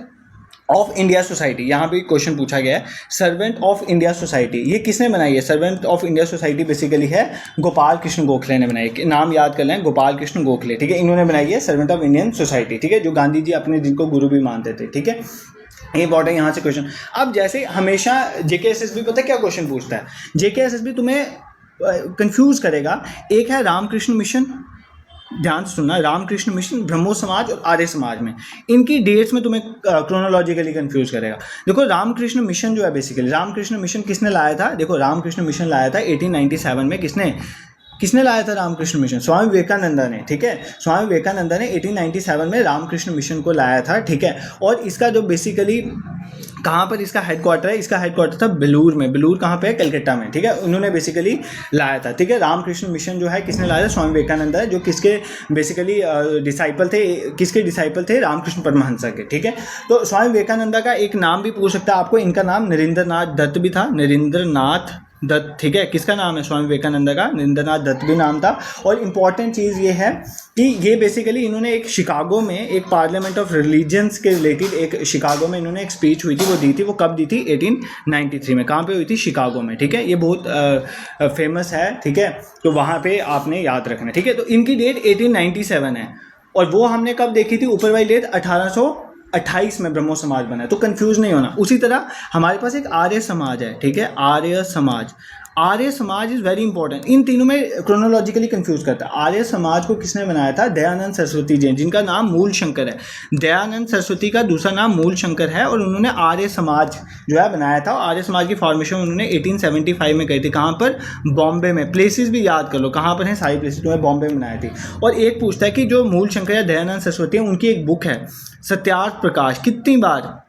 ऑफ इंडिया सोसाइटी, यहाँ भी क्वेश्चन पूछा गया है सर्वेंट ऑफ इंडिया सोसाइटी, ये किसने बनाई है? Servant of India society basically है गोपाल कृष्ण गोखले ने बनाई है। नाम याद कर लें, गोपाल कृष्ण गोखले, ठीक है। इन्होंने बनाई है सर्वेंट ऑफ इंडियन सोसाइटी, ठीक है, जो गांधी जी अपने जिनको गुरु भी मानते थे, ठीक है। ये इंपॉर्टेंट यहाँ से क्वेश्चन। अब जैसे हमेशा JKSSB पता है क्या क्वेश्चन पूछता है? JKSSB तुम्हें कंफ्यूज करेगा। एक है रामकृष्ण मिशन, ध्यान से सुनना, रामकृष्ण मिशन, ब्रह्मो समाज और आर्य समाज में इनकी डेट्स में तुम्हें क्रोनोलॉजिकली कंफ्यूज करेगा। देखो रामकृष्ण मिशन जो है बेसिकली, रामकृष्ण मिशन किसने लाया था? देखो रामकृष्ण मिशन लाया था 1897 में। किसने? किसने लाया था रामकृष्ण मिशन? स्वामी विवेकानंदा ने, ठीक है। स्वामी विवेकानंदा ने 1897 में रामकृष्ण मिशन को लाया था, ठीक है। और इसका जो बेसिकली कहाँ पर इसका हेडक्वार्टर है, इसका हेडक्वार्टर था बेलूर में। बेलूर कहाँ पे है? कलकत्ता में, ठीक है। उन्होंने बेसिकली लाया था, ठीक है। रामकृष्ण मिशन जो है किसने लाया था? स्वामी विवेकानंदा है, जो किसके बेसिकली डिसाइपल थे, किसके डिसाइपल थे? रामकृष्ण परमहंस के, ठीक है। तो स्वामी विवेकानंदा का एक नाम भी पूछ सकता है आपको, इनका नाम नरेंद्रनाथ दत्त भी था, नरेंद्रनाथ दत्त, ठीक है। किसका नाम है? स्वामी विवेकानंदा का नरेंद्रनाथ दत्त भी नाम था। और इम्पॉर्टेंट चीज़ ये है कि ये बेसिकली इन्होंने एक शिकागो में एक पार्लियामेंट ऑफ रिलीजन्स के रिलेटेड एक शिकागो में इन्होंने एक स्पीच हुई थी, वो दी थी। वो कब दी थी? 1893 में। कहाँ पे हुई थी? शिकागो में, ठीक है। ये बहुत फेमस है, ठीक है। तो वहाँ पे आपने याद रखना है, ठीक है। तो इनकी डेट 1897 है, और वो हमने कब देखी थी? ऊपर वाली डेट 1828 में ब्रह्मो समाज बना है, तो कंफ्यूज नहीं होना। उसी तरह हमारे पास एक आर्य समाज है, ठीक है। आर्य समाज, आर्य समाज इज वेरी इंपॉर्टेंट। इन तीनों में क्रोनोलॉजिकली कंफ्यूज करता है। आर्य समाज को किसने बनाया था? दयानंद सरस्वती जी, जिनका नाम मूल शंकर है। दयानंद सरस्वती का दूसरा नाम मूल शंकर है, और उन्होंने आर्य समाज जो है बनाया था। आर्य समाज की फॉर्मेशन उन्होंने 1875 में करी थी। कहाँ पर? बॉम्बे में। प्लेसेस भी याद कर लो कहाँ पर हैं, सारी प्लेसेस जो है बॉम्बे में बनाई थी। और एक पूछता है कि जो मूल शंकर या दयानंद सरस्वती है, उनकी एक बुक है सत्यार्थ प्रकाश। कितनी बार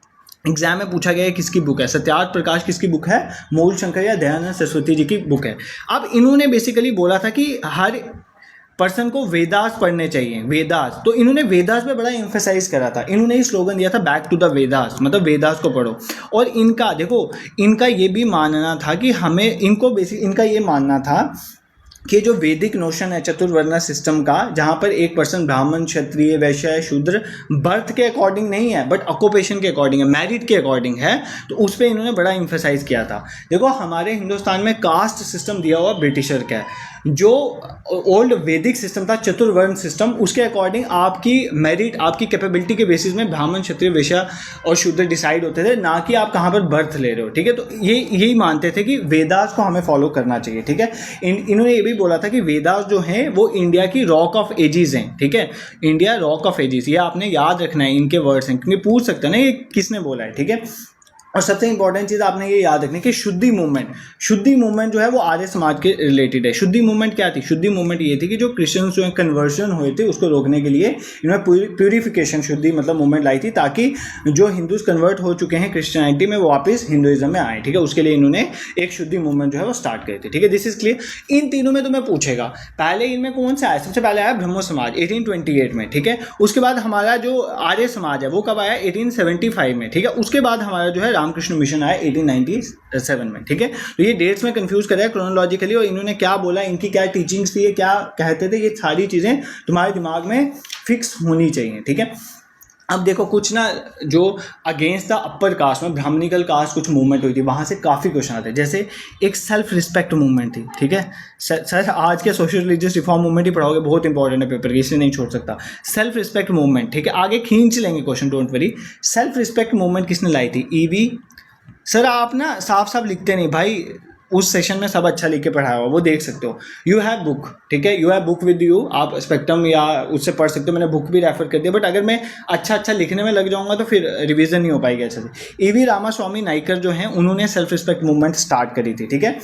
एग्जाम में पूछा गया है किसकी बुक है? सत्यार्थ प्रकाश किसकी बुक है? मूल शंकर या दयानंद सरस्वती जी की बुक है। अब इन्होंने बेसिकली बोला था कि हर पर्सन को वेदास पढ़ने चाहिए, वेदास। तो इन्होंने वेदास पे बड़ा एम्फेसाइज करा था। इन्होंने ही स्लोगन दिया था बैक टू द वेदास, मतलब वेदास को पढ़ो। और इनका देखो, इनका ये भी मानना था कि हमें इनका ये मानना था कि जो वैदिक नोशन है चतुर्वर्ण सिस्टम का, जहाँ पर एक पर्सन ब्राह्मण, क्षत्रिय, वैश्य, शूद्र बर्थ के अकॉर्डिंग नहीं है, बट ऑक्यूपेशन के अकॉर्डिंग है, मेरिट के अकॉर्डिंग है। तो उस पर इन्होंने बड़ा एम्फेसाइज किया था। देखो हमारे हिंदुस्तान में कास्ट सिस्टम दिया हुआ ब्रिटिशर का है। जो ओल्ड वैदिक सिस्टम था चतुर्वर्ण सिस्टम, उसके अकॉर्डिंग आपकी मेरिट, आपकी कैपेबिलिटी के बेसिस में ब्राह्मण, क्षत्रिय, वैश्य और शूद्र डिसाइड होते थे, ना कि आप कहाँ पर बर्थ ले रहे हो, ठीक है। तो यही मानते थे कि वेदास को हमें फॉलो करना चाहिए, ठीक है। इन्होंने ये भी बोला था कि वेदास जो हैं वो इंडिया की रॉक ऑफ एजिस हैं, ठीक है। इंडिया रॉक ऑफ एजिस, ये आपने याद रखना है, इनके वर्ड्स हैं, क्योंकि पूछ सकते हैं ना ये किसने बोला है, ठीक है। और सबसे इंपॉर्टेंट चीज़ आपने ये याद रखनी कि शुद्धि मूवमेंट जो है वो आर्य समाज के रिलेटेड है। शुद्धि मूवमेंट क्या थी? शुद्धि मूवमेंट ये थी कि जो क्रिश्चियंस जो कन्वर्जन हुए थे उसको रोकने के लिए इन्होंने प्यूरिफिकेशन, शुद्धि मतलब मूवमेंट लाई थी, ताकि जो हिंदूज कन्वर्ट हो चुके हैं क्रिश्चियनिटी में वो वापस हिंदुइज्म में आए, ठीक है। उसके लिए इन्होंने एक शुद्धि मूवमेंट जो है वो स्टार्ट करी थी, ठीक है। This is clear. इन तीनों में तुम्हें पूछेगा, पहले इनमें कौन सा आया? सबसे पहले आया ब्रह्मो समाज 1828 में, ठीक है। उसके बाद हमारा जो आर्य समाज है वो कब आया? 1875 में, ठीक है। उसके बाद हमारा जो है रामकृष्ण मिशन आया 1897 में, ठीक है। तो ये डेट्स में कंफ्यूज कर रहा है क्रोनोलॉजिकली, और इन्होंने क्या बोला, इनकी क्या टीचिंग्स थी, क्या कहते थे, ये सारी चीज़ें तुम्हारे दिमाग में फिक्स होनी चाहिए, ठीक है। अब देखो कुछ ना जो अगेंस्ट द अपर कास्ट में ब्राह्मणिकल कास्ट कुछ मूवमेंट हुई थी, वहाँ से काफ़ी क्वेश्चन आते हैं। जैसे एक सेल्फ रिस्पेक्ट मूवमेंट थी, ठीक है। सर आज के सोशल रिलीजियस रिफॉर्म मूवमेंट ही पढ़ाओगे, बहुत इंपॉर्टेंट है पेपर के, इसलिए नहीं छोड़ सकता। सेल्फ रिस्पेक्ट मूवमेंट, ठीक है, आगे खींच लेंगे question, don't worry. Self respect movement किसने लाई थी? ईवी। सर आप ना साफ साफ लिखते नहीं भाई, उस सेशन में सब अच्छा लिख के पढ़ाया हुआ वो देख सकते हो। यू हैव बुक, ठीक है, you have book with you, आप स्पेक्ट्रम या उससे पढ़ सकते हो। मैंने बुक भी रेफर कर दिया, बट अगर मैं अच्छा लिखने में लग जाऊंगा तो फिर रिवीजन नहीं हो पाएगी अच्छे से। ईवी रामास्वामी नाइकर जो हैं उन्होंने सेल्फ रिस्पेक्ट मूवमेंट स्टार्ट करी थी, ठीक है।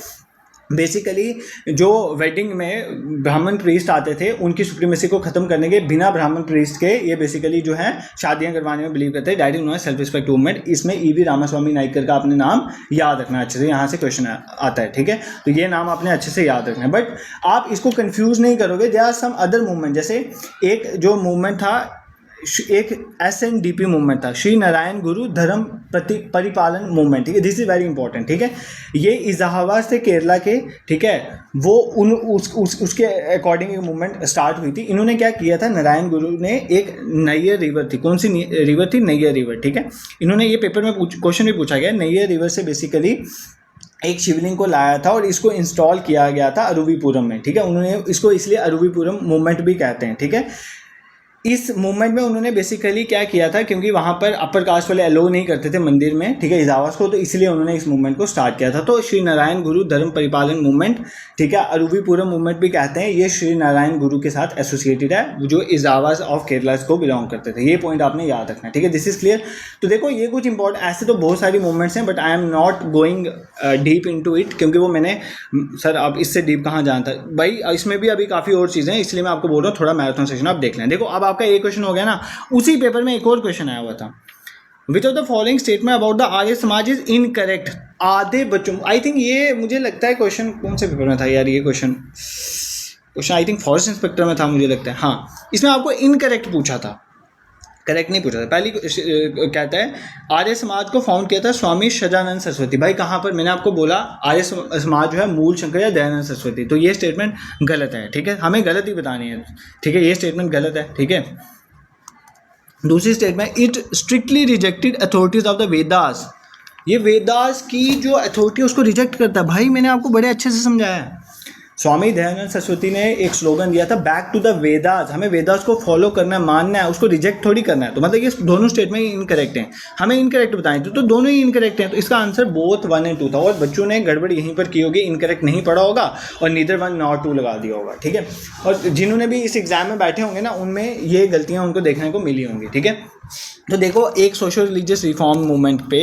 बेसिकली जो वेडिंग में ब्राह्मण प्रीस्ट आते थे उनकी सुप्रीमेसी को खत्म करने के, बिना ब्राह्मण प्रीस्ट के ये बेसिकली जो है शादियां करवाने में बिलीव करते हैं। डायरेक्ट उन्होंने सेल्फ रिस्पेक्ट मूवमेंट, इसमें ईवी रामास्वामी नाइकर का आपने नाम याद रखना अच्छे से, यहाँ से क्वेश्चन आता है, ठीक है। तो ये नाम आपने अच्छे से याद रखना है, बट आप इसको कंफ्यूज नहीं करोगे। There are some other movement, जैसे एक जो मूवमेंट था, एक SNDP मूवमेंट था, श्री नारायण गुरु धर्म परिपालन मूवमेंट, ठीक है। दिस इज वेरी इंपॉर्टेंट, ठीक है। ये इलाहाबाद से केरला के, ठीक है, वो उसके अकॉर्डिंग एक मूवमेंट स्टार्ट हुई थी। इन्होंने क्या किया था? नारायण गुरु ने एक नैयर रिवर थी, कौन सी रिवर थी? नैयर रिवर, ठीक है। इन्होंने ये पेपर में क्वेश्चन भी पूछा गया, नैयर रिवर से बेसिकली एक शिवलिंग को लाया था और इसको इंस्टॉल किया गया था अरुविपुरम में, ठीक है। उन्होंने इसको इसलिए अरुविपुरम मूवमेंट भी कहते हैं, ठीक है। इस मूवमेंट में उन्होंने बेसिकली क्या किया था, क्योंकि वहाँ पर अपर कास्ट वाले अलो नहीं करते थे मंदिर में, ठीक है, इजावास को, तो इसलिए उन्होंने इस मूवमेंट को स्टार्ट किया था। तो श्री नारायण गुरु धर्म परिपालन मूवमेंट, ठीक है, अरूवीपुरम मूवमेंट भी कहते हैं, ये श्री नारायण गुरु के साथ एसोसिएटेड है, जो इजावास ऑफ केरला को बिलोंग करते थे। ये पॉइंट आपने याद रखना है, ठीक है, दिस इज क्लियर। तो देखो ये कुछ इंपॉर्टेंट, ऐसे तो बहुत सारी मूवमेंट्स हैं, but I am not going deep into it, क्योंकि वो मैंने, सर आप इससे डीप कहाँ जानता है भाई, इसमें भी अभी काफ़ी और चीज़ें हैं, इसलिए मैं आपको बोल रहा हूँ थोड़ा मैराथन सेशन आप देख लें। देखो अब आपका एक क्वेश्चन हो गया ना, उसी पेपर में एक और क्वेश्चन आया हुआ था, which of the following statement about the Arya Samaj is incorrect. आधे बच्चों, आई थिंक ये मुझे लगता है क्वेश्चन कौन से पेपर में था यार, ये question I think Forrest inspector में था मुझे लगता है, हाँ, इसमें आपको इनकरेक्ट पूछा था, करेक्ट नहीं पूछा था। पहली कहता है आर्य समाज को फाउंड किया था स्वामी सजानंद सरस्वती। भाई कहाँ पर, मैंने आपको बोला आर्य समाज जो है मूल शंकर या दयानंद सरस्वती, तो ये स्टेटमेंट गलत है, ठीक है, हमें गलत ही बतानी है, ठीक है, ये स्टेटमेंट गलत है, ठीक है। दूसरी statement, it strictly rejected authorities of the Vedas. ये वेदास की जो अथॉरिटी उसको रिजेक्ट करता है। भाई मैंने आपको बड़े अच्छे से समझाया है। स्वामी दयानंद सरस्वती ने एक स्लोगन दिया था, बैक टू द वेदास, हमें वेदास को फॉलो करना है, मानना है, उसको रिजेक्ट थोड़ी करना है। तो मतलब ये दोनों स्टेटमेंट इनकरेक्ट हैं, हमें इनकरेक्ट बताएं तो दोनों ही इनकरेक्ट हैं। तो इसका आंसर बोथ 1 और 2 था, और बच्चों ने गड़बड़ यहीं पर की होगी, इनकरेक्ट नहीं पढ़ा होगा और नीदर 1 नॉर 2 लगा दिया होगा, ठीक है। और जिन्होंने भी इस एग्जाम में बैठे होंगे ना, उनमें ये गलतियाँ उनको देखने को मिली होंगी, ठीक है। तो देखो एक सोशल रिलीजियस रिफॉर्म मूवमेंट पे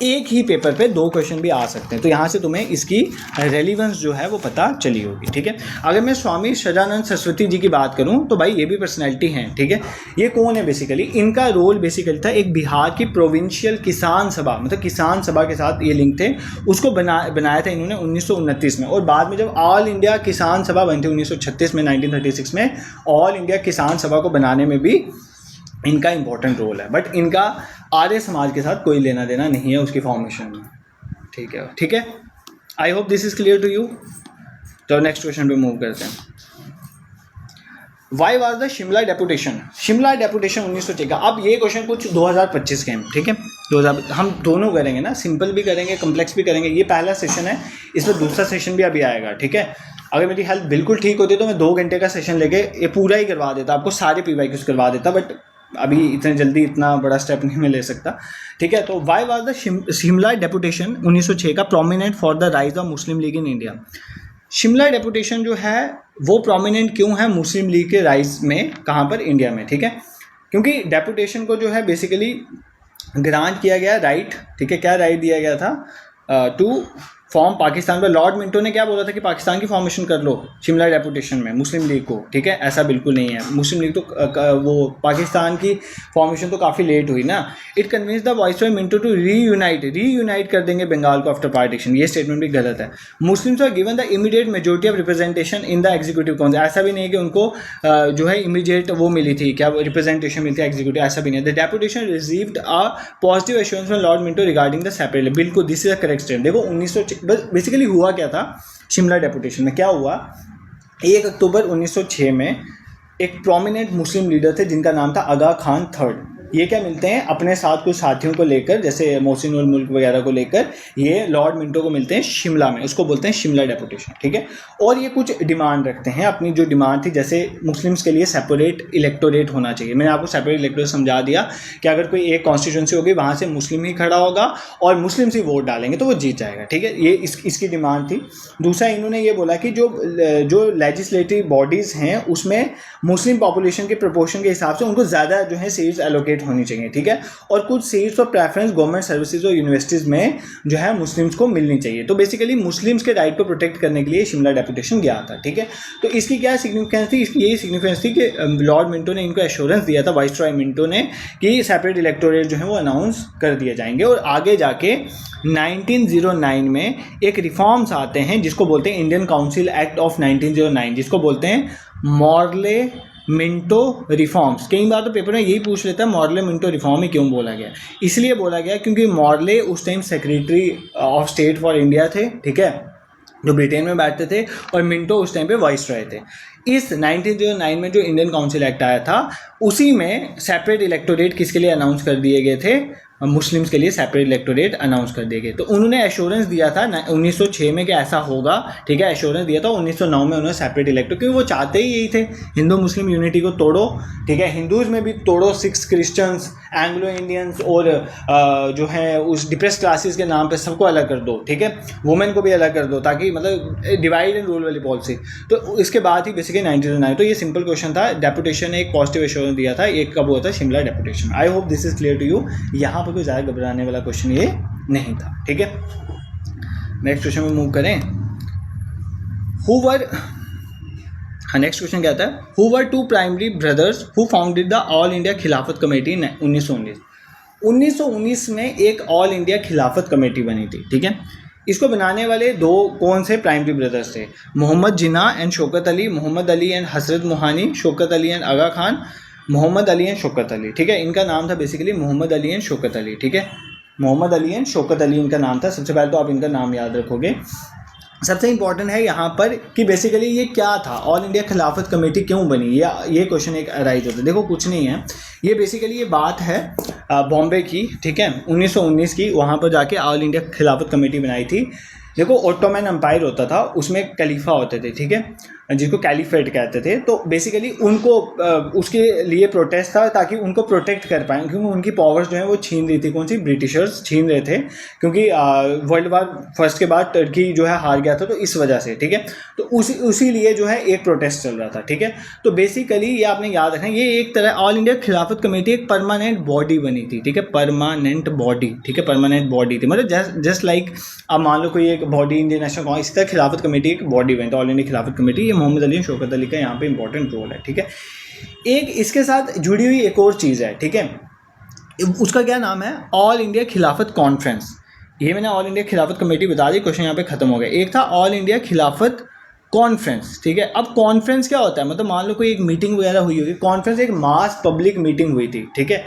एक ही पेपर पे 2 क्वेश्चन भी आ सकते हैं, तो यहाँ से तुम्हें इसकी रेलिवेंस जो है वो पता चली होगी, ठीक है। अगर मैं स्वामी सजानंद सरस्वती जी की बात करूँ तो भाई ये भी पर्सनैलिटी हैं, ठीक है। ये कौन है बेसिकली, इनका रोल बेसिकली था एक बिहार की प्रोविंशियल किसान सभा, मतलब किसान सभा के साथ ये लिंक थे, उसको बनाया था इन्होंने 1929 में। और बाद में जब ऑल इंडिया किसान सभा बनी थी 1936 में, 1936 में ऑल इंडिया किसान सभा को बनाने में भी इनका इंपॉर्टेंट रोल है, बट इनका आर्य समाज के साथ कोई लेना देना नहीं है उसकी फॉर्मेशन में, ठीक है, ठीक है। I hope this is clear to you. तो नेक्स्ट क्वेश्चन पे मूव करते हैं। Why was the Shimla deputation, Shimla deputation 1906 का। अब ये क्वेश्चन कुछ 2025 के हैं, ठीक है, 2000 हम दोनों करेंगे ना, सिंपल भी करेंगे कम्प्लेक्स भी करेंगे। ये पहला सेशन है, इसमें दूसरा सेशन भी अभी आएगा, ठीक है। अगर मेरी हेल्थ बिल्कुल ठीक होती तो मैं 2 घंटे का सेशन लेके ये पूरा ही करवा देता, आपको सारे PYQs करवा देता, बट अभी इतने जल्दी इतना बड़ा स्टेप नहीं मैं ले सकता, ठीक है। तो Y was the Shimla deputation 1906 का prominent for the rise of Muslim league in India. Shimla deputation जो है वो प्रोमिनेंट क्यों है मुस्लिम लीग के राइज में, कहाँ पर, इंडिया में, ठीक है। क्योंकि डेपुटेशन को जो है बेसिकली ग्रांट किया गया राइट, ठीक है, क्या राइट दिया गया था, टू फॉर्म पाकिस्तान पर। लॉर्ड मिंटो ने क्या बोला था कि पाकिस्तान की फॉर्मेशन कर लो शिमला डेपुटेशन में मुस्लिम लीग को, ठीक है, ऐसा बिल्कुल नहीं है। मुस्लिम लीग तो वो पाकिस्तान की फॉर्मेशन तो काफ़ी लेट हुई ना। It convince the viceroy Minto to reunite कर देंगे बंगाल को आफ्टर पार्टीशन, ये स्टेटमेंट भी गलत है। Muslims are given the immediate majority of representation in the executive council, ऐसा भी नहीं है कि उनको जो है इमीडिएट वो मिली थी, क्या रिप्रेजेंटेशन मिली थी एग्जीक्यूटिव, ऐसा भी नहीं है। The deputation received a positive assurance from Lord Minto regarding the separate, बिल्कुल this is a correct statement. देखो 1906 बेसिकली हुआ क्या था शिमला डेपुटेशन में, क्या हुआ, 1 अक्टूबर 1906 में एक प्रोमिनेंट मुस्लिम लीडर थे जिनका नाम था आगा खान III। ये क्या मिलते हैं अपने साथ कुछ साथियों को लेकर, जैसे मोहसिन उल मुल्क वगैरह को लेकर, ये लॉर्ड मिंटो को मिलते हैं शिमला में, उसको बोलते हैं शिमला डेपुटेशन, ठीक है। और ये कुछ डिमांड रखते हैं, अपनी जो डिमांड थी, जैसे मुस्लिम्स के लिए सेपरेट इलेक्टोरेट होना चाहिए। मैंने आपको सेपरेट इलेक्टोरेट समझा दिया कि अगर कोई एक कॉन्स्टिट्यूंसी होगी वहाँ से मुस्लिम ही खड़ा होगा और मुस्लिम्स ही वोट डालेंगे तो वो जीत जाएगा, ठीक है, ये इसकी डिमांड थी। दूसरा इन्होंने ये बोला कि जो लेजिस्लेटिव बॉडीज़ हैं उसमें मुस्लिम पॉपुलेशन के प्रोपोर्शन के हिसाब से उनको ज़्यादा जो है सीट्स एलोकेट होनी चाहिए, ठीक है। और कुछ सीट्स और प्रेफरेंस गवर्नमेंट सर्विसेज और यूनिवर्सिटीज़ में जो है मुस्लिम्स को मिलनी चाहिए। तो बेसिकली मुस्लिम्स के राइट को प्रोटेक्ट करने के लिए शिमला डेपुटेशन गया था, ठीक है। तो इसकी क्या सिग्निफिकेंस थी, इसकी यही सिग्निफिकेंस थी कि लॉर्ड मिंटो ने इनको एश्योरेंस दिया था, वाइसरॉय मिंटो ने, कि सेपरेट इलेक्टोरेट जो है वो अनाउंस कर दिए जाएंगे। और आगे जाके 1909 में एक रिफॉर्म्स आते हैं जिसको बोलते हैं इंडियन काउंसिल एक्ट ऑफ 1909, जिसको बोलते हैं मॉर्ले मिंटो रिफॉर्म्स। कई बार तो पेपर में यही पूछ लेता है मॉर्ले मिंटो रिफॉर्म ही क्यों बोला गया। इसलिए बोला गया क्योंकि मॉर्ले उस time secretary of state for India थे, ठीक है, जो ब्रिटेन में बैठते थे, और मिंटो उस टाइम पे वाइसरॉय थे। इस 1909 में जो इंडियन काउंसिल एक्ट आया था उसी में सेपरेट इलेक्टोरेट किसके लिए अनाउंस कर दिए गए थे, मुस्लिम्स के लिए सेपरेट इलेक्टोरेट अनाउंस कर देंगे। तो उन्होंने एश्योरेंस दिया था 1906 में कि ऐसा होगा, ठीक है, एश्योरेंस दिया था। 1909 में उन्होंने सेपरेट इलेक्टोरेट, क्योंकि वो चाहते ही यही थे, हिंदू मुस्लिम यूनिटी को तोड़ो, ठीक है, हिंदूज़ में भी तोड़ो, सिक्स क्रिश्चियंस, एंग्लो इंडियंस और जो है उस डिप्रेस क्लासेस के नाम पे सबको अलग कर दो, ठीक है, वुमेन को भी अलग कर दो, ताकि मतलब डिवाइड एंड रूल वाली पॉलिसी। तो इसके बाद ही बेसिकली 1909, तो ये सिंपल क्वेश्चन था। डेपुटेशन ने एक पॉजिटिव एश्योरेंस दिया था, एक कब हुआ था, Shimla deputation. I hope this is clear to you. यहाँ पर कोई ज़्यादा घबराने वाला क्वेश्चन ये नहीं था, ठीक है। नेक्स्ट क्वेश्चन में मूव करें। नेक्स्ट क्वेश्चन क्या था, who were two primary brothers who founded the all India Khilafat committee in 1919। 1919 में एक ऑल इंडिया खिलाफत कमेटी बनी थी, ठीक है। इसको बनाने वाले दो कौन से प्राइमरी ब्रदर्स थे, Mohammad Jinnah and Shaukat Ali, Mohammad Ali and Hasrat Mohani, Shaukat Ali and Aga Khan, Mohammad Ali and Shaukat Ali, ठीक है। इनका नाम था बेसिकली मोहम्मद अली एंड शौकत अली, ठीक है, मोहम्मद अली एंड शौकत अली इनका नाम था। सबसे पहले तो आप इनका नाम याद रखोगे। सबसे इंपॉर्टेंट है यहाँ पर कि बेसिकली ये क्या था, ऑल इंडिया खिलाफत कमेटी क्यों बनी, ये क्वेश्चन एक अराइज होता है। देखो कुछ नहीं है, ये बेसिकली ये बात है बॉम्बे की, ठीक है, 1919 की। वहाँ पर जाके ऑल इंडिया खिलाफत कमेटी बनाई थी। देखो ओटोमन एम्पायर होता था, उसमें खलीफा होते थे, ठीक है, जिसको कैलिफेट कहते थे। तो बेसिकली उनको उसके लिए प्रोटेस्ट था ताकि उनको प्रोटेक्ट कर पाएँ, क्योंकि उनकी पावर्स जो है वो छीन रही थी। कौन सी? ब्रिटिशर्स छीन रहे थे, क्योंकि वर्ल्ड वार फर्स्ट के बाद टर्की जो है हार गया था, तो इस वजह से, ठीक है। तो उसी लिए जो है एक प्रोटेस्ट चल रहा था, ठीक है। तो बेसिकली ये आपने याद रखना, ये एक तरह ऑल इंडिया खिलाफत कमेटी एक परमानेंट बॉडी बनी थी, ठीक है, परमानेंट बॉडी, ठीक है, परमानेंट बॉडी थी। मतलब जस्ट लाइक अब मान लो कोई एक बॉडी इंडियन नेशनल कांग्रेस, इसी तरह खिलाफत कमेटी एक बॉडी बनी, तो all India Khilafat committee. Mohammad Ali Shaukat Ali का यहाँ पे इंपॉर्टेंट रोल है, ठीक है। एक इसके साथ जुड़ी हुई एक और चीज़ है, ठीक है, उसका क्या नाम है, ऑल इंडिया खिलाफत कॉन्फ्रेंस। ये मैंने ऑल इंडिया खिलाफत कमेटी बता दी, क्वेश्चन यहाँ पे खत्म हो गया। एक था ऑल इंडिया खिलाफत कॉन्फ्रेंस, ठीक है। अब कॉन्फ्रेंस क्या होता है, मतलब मान लो कोई एक मीटिंग वगैरह हुई होगी, कॉन्फ्रेंस एक मास पब्लिक मीटिंग हुई थी, ठीक है।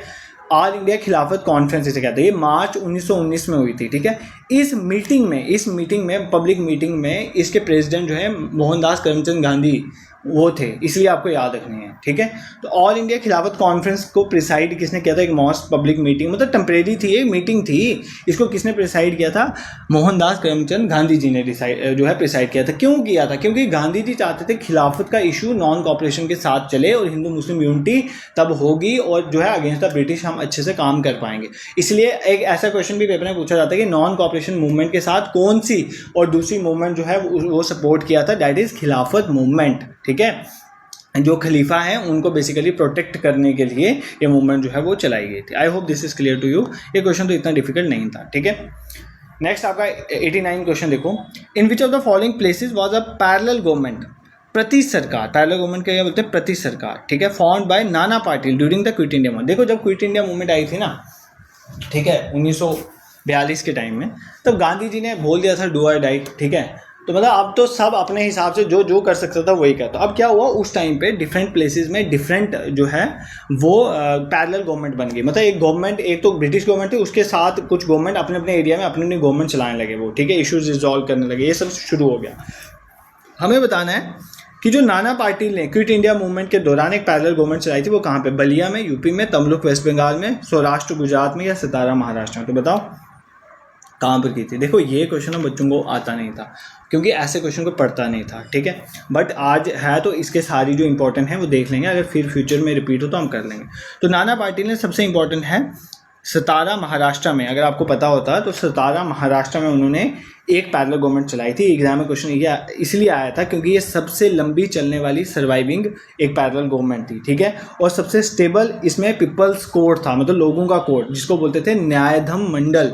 ऑल इंडिया खिलाफत कॉन्फ्रेंस इसे कहते हैं। ये मार्च 1919 में हुई थी, ठीक है। इस मीटिंग में पब्लिक मीटिंग में इसके प्रेसिडेंट जो है मोहनदास करमचंद गांधी वो थे, इसलिए आपको याद रखनी है, ठीक है। तो ऑल इंडिया खिलाफत कॉन्फ्रेंस को प्रिसाइड किसने किया था, एक मोस्ट पब्लिक मीटिंग, मतलब टेम्परेरी थी, एक मीटिंग थी, इसको किसने प्रिसाइड किया था, मोहनदास करमचंद गांधी जी ने जो है प्रिसाइड किया था। क्यों किया था, क्योंकि गांधी जी चाहते थे खिलाफत का इशू नॉन कॉपरेशन के साथ चले और हिंदू मुस्लिम यूनिटी तब होगी और जो है अगेंस्ट द ब्रिटिश हम अच्छे से काम कर पाएंगे। इसलिए एक ऐसा क्वेश्चन भी पेपर में पूछा जाता है कि नॉन कॉपरेशन मूवमेंट के साथ कौन सी और दूसरी मूवमेंट जो है वो सपोर्ट किया था, दैट इज खिलाफत मूवमेंट, ठीक है। जो खलीफा हैं उनको बेसिकली प्रोटेक्ट करने के लिए ये मूवमेंट जो है वो चलाई गई थी। I hope this is clear to you. ये क्वेश्चन तो इतना डिफिकल्ट नहीं था, ठीक है। नेक्स्ट आपका 89 क्वेश्चन देखो, in which of the following places was a parallel government, प्रति सरकार, पैरेलल गवर्नमेंट क्या बोलते हैं, प्रति सरकार, ठीक है, formed by Nana Patil during the quit India movement. देखो जब क्विट इंडिया मूवमेंट आई थी ना, ठीक है, 1942 के टाइम में, तब गांधी जी ने बोल दिया था डू और डाई, ठीक है। तो मतलब अब तो सब अपने हिसाब से जो कर सकता था वही करता। अब क्या हुआ, उस टाइम पे डिफरेंट प्लेसेस में डिफरेंट जो है वो पैरेलल गवर्नमेंट बन गई। मतलब एक गवर्नमेंट, एक तो ब्रिटिश गवर्नमेंट थी, उसके साथ कुछ गवर्नमेंट अपने अपने एरिया में अपनी अपनी गवर्नमेंट चलाने लगे वो, ठीक है, इश्यूज रिजॉल्व करने लगे, ये सब शुरू हो गया। हमें बताना है कि जो नाना पाटिल ने क्विट इंडिया मूवमेंट के दौरान एक पैरेलल गवर्नमेंट चलाई थी, वो कहाँ पे, बलिया में यूपी में, तमलुक वेस्ट बंगाल में, सौराष्ट्र गुजरात में, या सतारा महाराष्ट्र में। तो बताओ कहाँ पर की थी। देखो ये क्वेश्चन बच्चों को आता नहीं था, क्योंकि ऐसे क्वेश्चन को पढ़ता नहीं था, ठीक है। बट आज है तो इसके सारी जो इंपॉर्टेंट है वो देख लेंगे, अगर फिर फ्यूचर में रिपीट हो तो हम कर लेंगे। तो नाना पाटिल ने सबसे इंपॉर्टेंट है सतारा महाराष्ट्र में, अगर आपको पता होता तो सतारा महाराष्ट्र में उन्होंने एक पैरेलल गवर्नमेंट चलाई थी। एग्जाम में क्वेश्चन ये इसलिए आया था क्योंकि ये सबसे लंबी चलने वाली सर्वाइविंग एक पैरेलल गवर्नमेंट थी, ठीक है, और सबसे स्टेबल इसमें पीपल्स कोर्ट था, मतलब लोगों का कोर्ट, जिसको बोलते थे न्यायधम मंडल।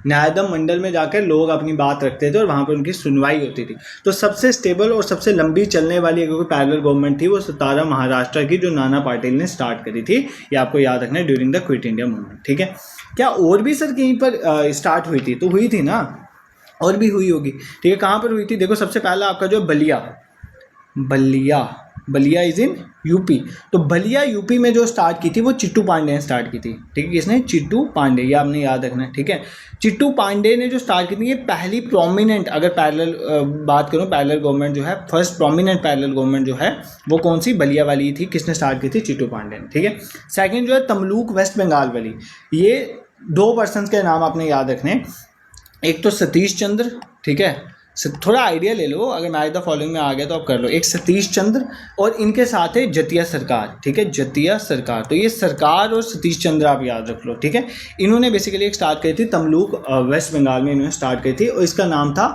न्यायधम मंडल में जाकर लोग अपनी बात रखते थे और वहाँ पर उनकी सुनवाई होती थी। तो सबसे स्टेबल और सबसे लंबी चलने वाली एक पैरेलल गवर्नमेंट थी वो सतारा महाराष्ट्र की, जो नाना पाटिल ने स्टार्ट करी थी। ये आपको याद रखना है during the quit India movement, ठीक है। क्या और भी सर कहीं पर स्टार्ट हुई थी? तो हुई थी ना, और भी हुई होगी, ठीक है। कहाँ पर हुई थी? देखो सबसे पहला आपका जो बलिया इज इन यूपी। तो बलिया यूपी में जो स्टार्ट की थी वो चिट्टू पांडे ने स्टार्ट की थी, ठीक है। किसने? चिट्टू पांडे, ये आपने याद रखना है, ठीक है। चिट्टू पांडे ने जो स्टार्ट की थी, ये पहली प्रोमिनेंट, अगर पैरेलल बात करूं, पैरेलल गवर्नमेंट जो है, फर्स्ट प्रोमिनेंट पैरेलल गवर्नमेंट जो है वो कौन सी? बलिया वाली थी। किसने स्टार्ट की थी? चिट्टू पांडे ने, ठीक है। सेकेंड जो है तमलुक वेस्ट बंगाल वाली, ये दो पर्सन के नाम आपने याद रखने, एक तो सतीश चंद्र, ठीक है, थोड़ा आइडिया ले लो, अगर मैच द फॉलोइंग में आ गया तो आप कर लो, एक सतीश चंद्र और इनके साथ है जतिया सरकार, ठीक है, जतिया सरकार। तो ये सरकार और सतीश चंद्र आप याद रख लो, ठीक है। इन्होंने बेसिकली एक स्टार्ट करी थी तमलुक, वेस्ट बंगाल में इन्होंने स्टार्ट करी थी और इसका नाम था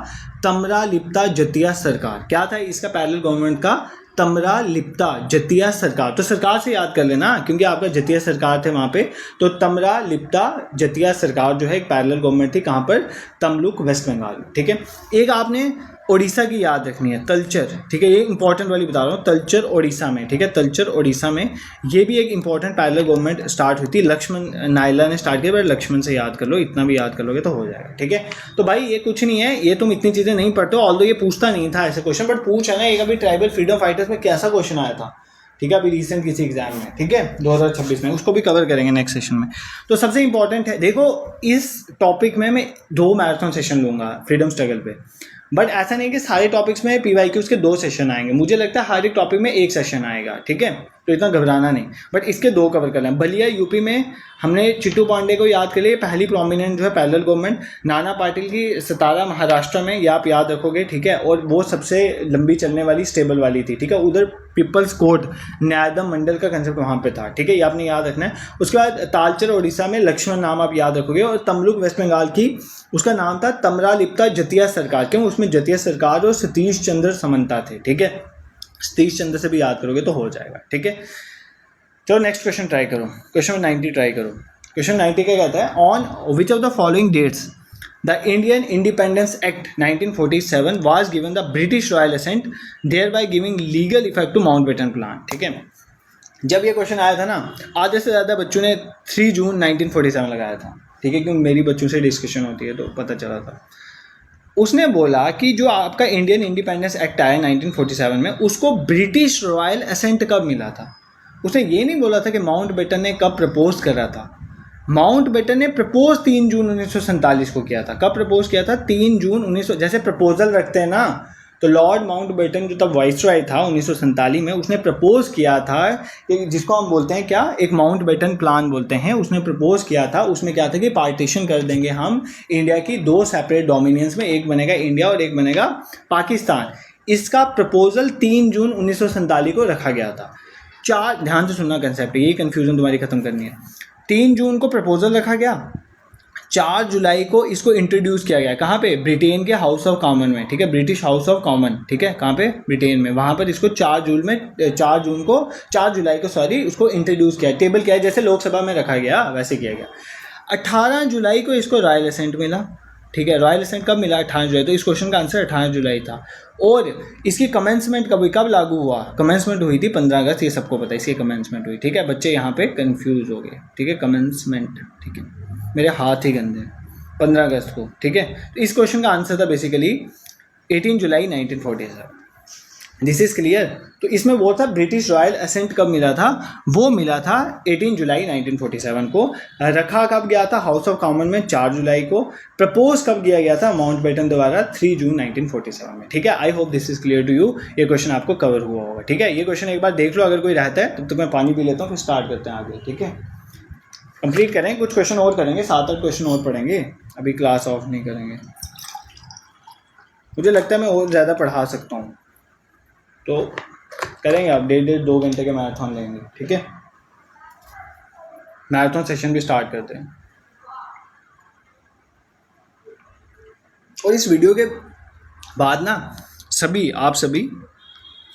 तमरा लिप्ता जतिया सरकार। क्या था इसका पैरेलल गवर्नमेंट का? तमरा लिप्ता जतिया सरकार। तो सरकार से याद कर लेना क्योंकि आपका जतिया सरकार थे वहाँ पे। तो तमरा लिप्ता जतिया सरकार जो है एक पैरेलल गवर्नमेंट थी, कहाँ पर? तमलुक, वेस्ट बंगाल, ठीक है। एक आपने उड़ीसा की याद रखनी है, तलचर, ठीक है, ये इंपॉर्टेंट वाली बता रहा हूँ, तलचर उड़ीसा में, ठीक है, तलचर उड़ीसा में ये भी एक इंपॉर्टेंट पैरेलल गवर्नमेंट स्टार्ट हुई थी। लक्ष्मण नायला ने स्टार्ट किया, पर लक्ष्मण से याद कर लो, इतना भी याद कर लोगे तो हो जाएगा, ठीक है। तो भाई ये कुछ नहीं है, ये तुम इतनी चीज़ें नहीं पढ़ते हो, ऑल्दो ये पूछता नहीं था ऐसे क्वेश्चन, बट पूछ है ना, एक अभी ट्राइबल फ्रीडम फाइटर्स में कैसा क्वेश्चन आया था, ठीक है, अभी रिसेंट किसी एग्जाम में, ठीक है, 2026 में, उसको भी कवर करेंगे नेक्स्ट सेशन में। तो सबसे इंपॉर्टेंट है, देखो इस टॉपिक में मैं 2 मैराथन सेशन लूँगा फ्रीडम स्ट्रगल पे, बट ऐसा नहीं कि सारे टॉपिक्स में PYQs के 2 सेशन आएंगे, मुझे लगता है हर एक टॉपिक में 1 सेशन आएगा, ठीक है, तो इतना घबराना नहीं, बट इसके 2 कवर कर लें। बलिया यूपी में हमने चिट्टू पांडे को याद कर लिए, पहली प्रोमिनेंट जो है पैरेलल गवर्नमेंट। नाना पाटिल की सतारा महाराष्ट्र में, ये आप याद रखोगे, ठीक है, और वो सबसे लंबी चलने वाली स्टेबल वाली थी, ठीक है। उधर पीपल्स कोर्ट न्यायदम मंडल का कंसेप्ट वहाँ पे था, ठीक है, ये आपने याद रखना है। उसके बाद तालचर उड़ीसा में लक्ष्मण नाम आप याद रखोगे, और तमलुक वेस्ट बंगाल की उसका नाम था तमरा लिप्ता जतिया सरकार, क्यों? उसमें जतिया सरकार और सतीश चंद्र समन्ता थे, ठीक है, सतीश चंद्र से भी याद करोगे तो हो जाएगा, ठीक है। चलो नेक्स्ट क्वेश्चन ट्राई करो, क्वेश्चन 90 ट्राई करो। क्वेश्चन 90 क्या कहता है? On which of the following dates the Indian independence act 1947 was given the British royal assent, thereby giving legal effect to Mountbatten plan, ठीक है। जब ये क्वेश्चन आया था ना, आधे से ज़्यादा बच्चों ने 3 जून 1947 लगाया था, ठीक है, क्योंकि मेरी बच्चों से डिस्कशन होती है तो पता चला था। उसने बोला कि जो आपका इंडियन इंडिपेंडेंस एक्ट आया 1947 में, उसको ब्रिटिश रॉयल असेंट कब मिला था। उसने ये नहीं बोला था कि माउंटबेटन ने कब प्रपोज कर रहा था। माउंटबेटन ने प्रपोज 3 जून 1947 को किया था। कब प्रपोज किया था? 3 जून 1900, जैसे प्रपोजल रखते हैं ना, तो लॉर्ड माउंटबेटन जो तब वाइसरॉय था 1947 में, उसने प्रपोज किया था, जिसको हम बोलते हैं क्या, एक माउंटबेटन प्लान बोलते हैं। उसने प्रपोज किया था, उसमें क्या था कि पार्टीशन कर देंगे हम इंडिया की 2 सेपरेट डोमिनियंस में, एक बनेगा इंडिया और एक बनेगा पाकिस्तान। इसका प्रपोजल 3 जून 1947 को रखा गया था। ध्यान से सुनना कंसेप्ट, यही कन्फ्यूजन तुम्हारी खत्म करनी है। 3 जून को प्रपोजल रखा गया, 4 जुलाई को इसको इंट्रोड्यूस किया गया, कहाँ पे? ब्रिटेन के हाउस ऑफ कॉमन में, ठीक है, ब्रिटिश हाउस ऑफ कॉमन, ठीक है, कहाँ पे? ब्रिटेन में। वहाँ पर इसको 4 जुलाई को उसको इंट्रोड्यूस किया, टेबल किया, जैसे लोकसभा में रखा गया वैसे किया गया। 18 जुलाई को इसको रॉयल असेंट मिला, ठीक है। रॉयल असेंट कब मिला? 18 जुलाई। तो इस क्वेश्चन का आंसर 18 जुलाई था। और इसकी कमेंसमेंट कब लागू हुआ? कमेंसमेंट हुई थी 15 अगस्त, ये सबको पता है, इसकी कमेंसमेंट हुई, ठीक है। बच्चे यहाँ पे कंफ्यूज हो गए, ठीक है, कमेंसमेंट, ठीक है, मेरे हाथ ही गंदे हैं, 15 अगस्त को, ठीक है। तो इस क्वेश्चन का आंसर था basically 18 July 1947। This is clear. तो इसमें वो था ब्रिटिश रॉयल असेंट कब मिला था? वो मिला था 18 जुलाई 1947 को। रखा कब गया था? हाउस ऑफ कॉमन में 4 जुलाई को। प्रपोज कब किया गया था? माउंटबेटन द्वारा 3 जून 1947 में, ठीक है। I hope this is clear to you. ये क्वेश्चन आपको कवर हुआ होगा, ठीक है। ये क्वेश्चन एक बार देख लो, अगर कोई रहता है तब तो मैं पानी पी लेता हूँ, फिर स्टार्ट करते हैं आगे, ठीक है। कंप्लीट करें, कुछ क्वेश्चन और करेंगे, 7-8 क्वेश्चन और पढ़ेंगे, अभी क्लास ऑफ नहीं करेंगे। मुझे लगता है मैं और ज़्यादा पढ़ा सकता हूँ, तो करेंगे आप 1.5-2 घंटे के मैराथन लेंगे, ठीक है। मैराथन सेशन भी स्टार्ट करते हैं। और इस वीडियो के बाद ना आप सभी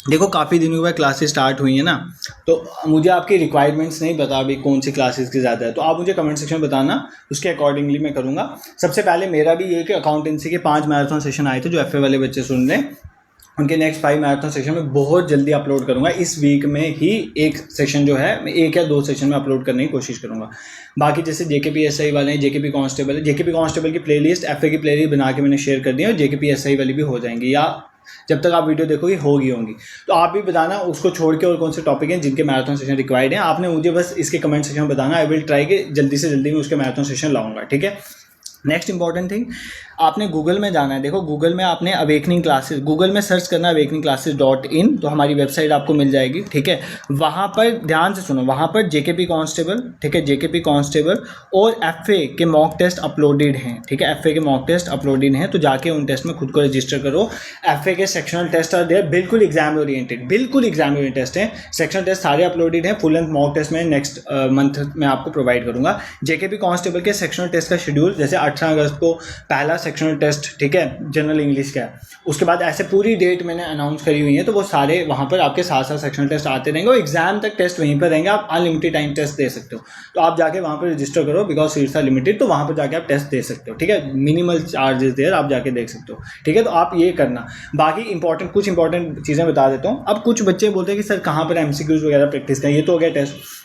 देखो, काफ़ी दिनों के बाद क्लासेस स्टार्ट हुई हैं ना, तो मुझे आपकी रिक्वायरमेंट्स नहीं पता अभी कौन सी क्लासेस की ज़्यादा है, तो आप मुझे कमेंट सेक्शन में बताना, उसके अकॉर्डिंगली मैं करूँगा। सबसे पहले मेरा भी ये कि अकाउंटेंसी के 5 मैराथन सेशन आए थे, जो FA वाले बच्चे सुन रहे हैं, उनके नेक्स्ट 5 मैराथन सेशन में बहुत जल्दी अपलोड करूँगा। इस वीक में ही एक सेशन जो है मैं 1 या 2 सेशन में अपलोड करने की कोशिश करूँगा। बाकी जैसे JKP SI वाले हैं, JKP कांस्टेबल है, JKP कांस्टेबल की प्लेलिस्ट FA की प्लेलिस्ट बना के मैंने शेयर कर दी है, और JKP SI वाली भी हो जाएंगी, या जब तक आप वीडियो देखोगे होंगी। तो आप भी बताना उसको छोड़ के और कौन से टॉपिक हैं जिनके मैराथन सेशन रिक्वायर्ड हैं। आपने मुझे बस इसके कमेंट सेक्शन में बताना, आई विल ट्राई कि जल्दी से जल्दी मैं उसके मैराथन सेशन लाऊंगा, ठीक है। नेक्स्ट इंपॉर्टेंट थिंग, आपने गूगल में जाना है। देखो गूगल में आपने अवेकनिंग क्लासेस, गूगल में सर्च करना awakeningclasses.in, तो हमारी वेबसाइट आपको मिल जाएगी, ठीक है। वहाँ पर ध्यान से सुनो, वहाँ पर जेकेपी कांस्टेबल, ठीक है, जेकेपी कांस्टेबल और एफए के मॉक टेस्ट अपलोडेड हैं, ठीक है, एफए के मॉक टेस्ट अपलोडेड हैं, तो जाके उन टेस्ट में खुद को रजिस्टर करो। एफए के सेक्शनल टेस्ट आर देयर, बिल्कुल एग्जाम ओरिएंटेड, बिल्कुल एग्जाम ओरिएंटेड टेस्ट हैं। सेक्शनल टेस्ट सारे अपलोडेड हैं, फुल लेंथ मॉक टेस्ट में नेक्स्ट मंथ में आपको प्रोवाइड करूंगा। जेकेपी कांस्टेबल के सेक्शनल टेस्ट का शेड्यूल, जैसे 18 अगस्त को पहला सेक्शनल टेस्ट, ठीक है, जनरल इंग्लिश का, उसके बाद ऐसे पूरी डेट मैंने अनाउंस करी हुई है, तो वो सारे वहाँ पर आपके साथ साथ सेक्शनल टेस्ट आते रहेंगे और एग्जाम तक टेस्ट वहीं पर रहेंगे। आप अनलिमिटेड टाइम टेस्ट दे सकते हो, तो आप जाके वहाँ पर रजिस्टर करो, बिकॉज सीट्स आर लिमिटेड, तो वहाँ पर जाके आप टेस्ट दे सकते हो, ठीक है, मिनिमल चार्जेस देयर, आप जाके देख सकते हो, ठीक है। तो आप ये करना। बाकी कुछ इंपॉर्टेंट चीज़ें बता देता हूँ। अब कुछ बच्चे बोलते हैं कि सर कहाँ पर एमसीक्यूज वगैरह प्रैक्टिस करें, ये तो हो गया टेस्ट।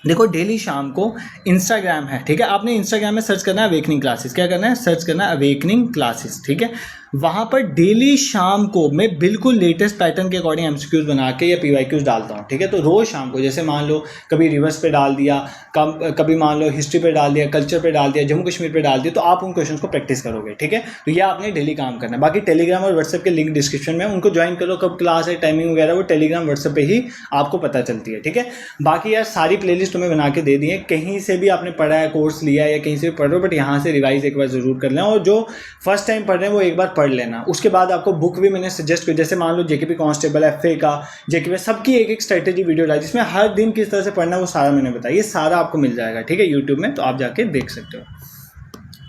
देखो डेली शाम को इंस्टाग्राम है, ठीक है, आपने इंस्टाग्राम में सर्च करना है अवेकनिंग क्लासेस, क्या करना है, सर्च करना है अवेकनिंग क्लासेस, ठीक है। वहाँ पर डेली शाम को मैं बिल्कुल लेटेस्ट पैटर्न के अकॉर्डिंग एमसीक्यूज बना के या पीवाईक्यूज डालता हूँ, ठीक है। तो रोज़ शाम को, जैसे मान लो कभी रिवर्स पे डाल दिया, कभी मान लो हिस्ट्री पे डाल दिया, कल्चर पे डाल दिया, जम्मू कश्मीर पे डाल दिया, तो आप उन क्वेश्चन को प्रैक्टिस करोगे, ठीक है। तो ये आपने डेली काम करना है। बाकी टेलीग्राम और व्हाट्सएप के लिंक डिस्क्रिप्शन में, उनको ज्वाइन करो। कब क्लास है, टाइमिंग वगैरह, वो टेलीग्राम व्हाट्सएप पे ही आपको पता चलती है, ठीक है। बाकी यार सारी प्लेलिस्ट तुम्हें बना के दे दी है, कहीं से भी आपने पढ़ा है, कोर्स लिया है या कहीं से भी पढ़ रहे हो, बट यहाँ से रिवाइज एक बार जरूर कर लेना, और जो फर्स्ट टाइम पढ़ रहे हैं वो एक बार पढ़ लेना। उसके बाद आपको बुक भी मैंने सजेस्ट की, जैसे मान लो जेकेपी कांस्टेबल, एफए का, जेकेपी, सबकी एक एक स्ट्रेटेजी वीडियो डाली, जिसमें हर दिन किस तरह से पढ़ना है वो सारा मैंने बताया, ये सारा आपको मिल जाएगा, ठीक है, यूट्यूब में, तो आप जाके देख सकते हो।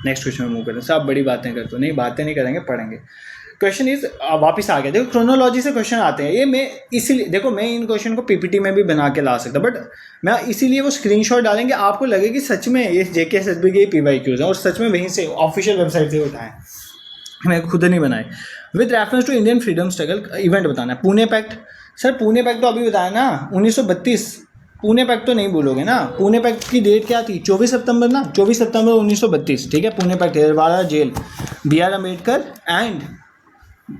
नेक्स्ट क्वेश्चन में मूव करें। सब बड़ी बातें करते हो, नहीं बातें नहीं करेंगे, पढ़ेंगे। क्वेश्चन इज वापस आ गया। देखो क्रोनोलॉजी से क्वेश्चन आते हैं, ये मैं इसीलिए, देखो मैं इन क्वेश्चन को पीपीटी में भी बना के ला सकता, बट मैं इसीलिए वो स्क्रीनशॉट डालेंगे, आपको लगे कि सच में ये जेकेएसएसबी के पीवाईक्यूज हैं और सच में वहीं से ऑफिशियल वेबसाइट से उठाएं, मैं खुद नहीं बनाए। With reference to Indian freedom struggle event बताना है। Pune pact, sir Pune pact तो अभी बताया ना, 1932। पुणे पैक्ट तो नहीं बोलोगे ना। पुणे पैक्ट की डेट क्या थी, 24 सितंबर ना, 24 सितंबर 1932, ठीक है। पुणे पैक्ट, हरवाड़ा jail, BR Ambedkar and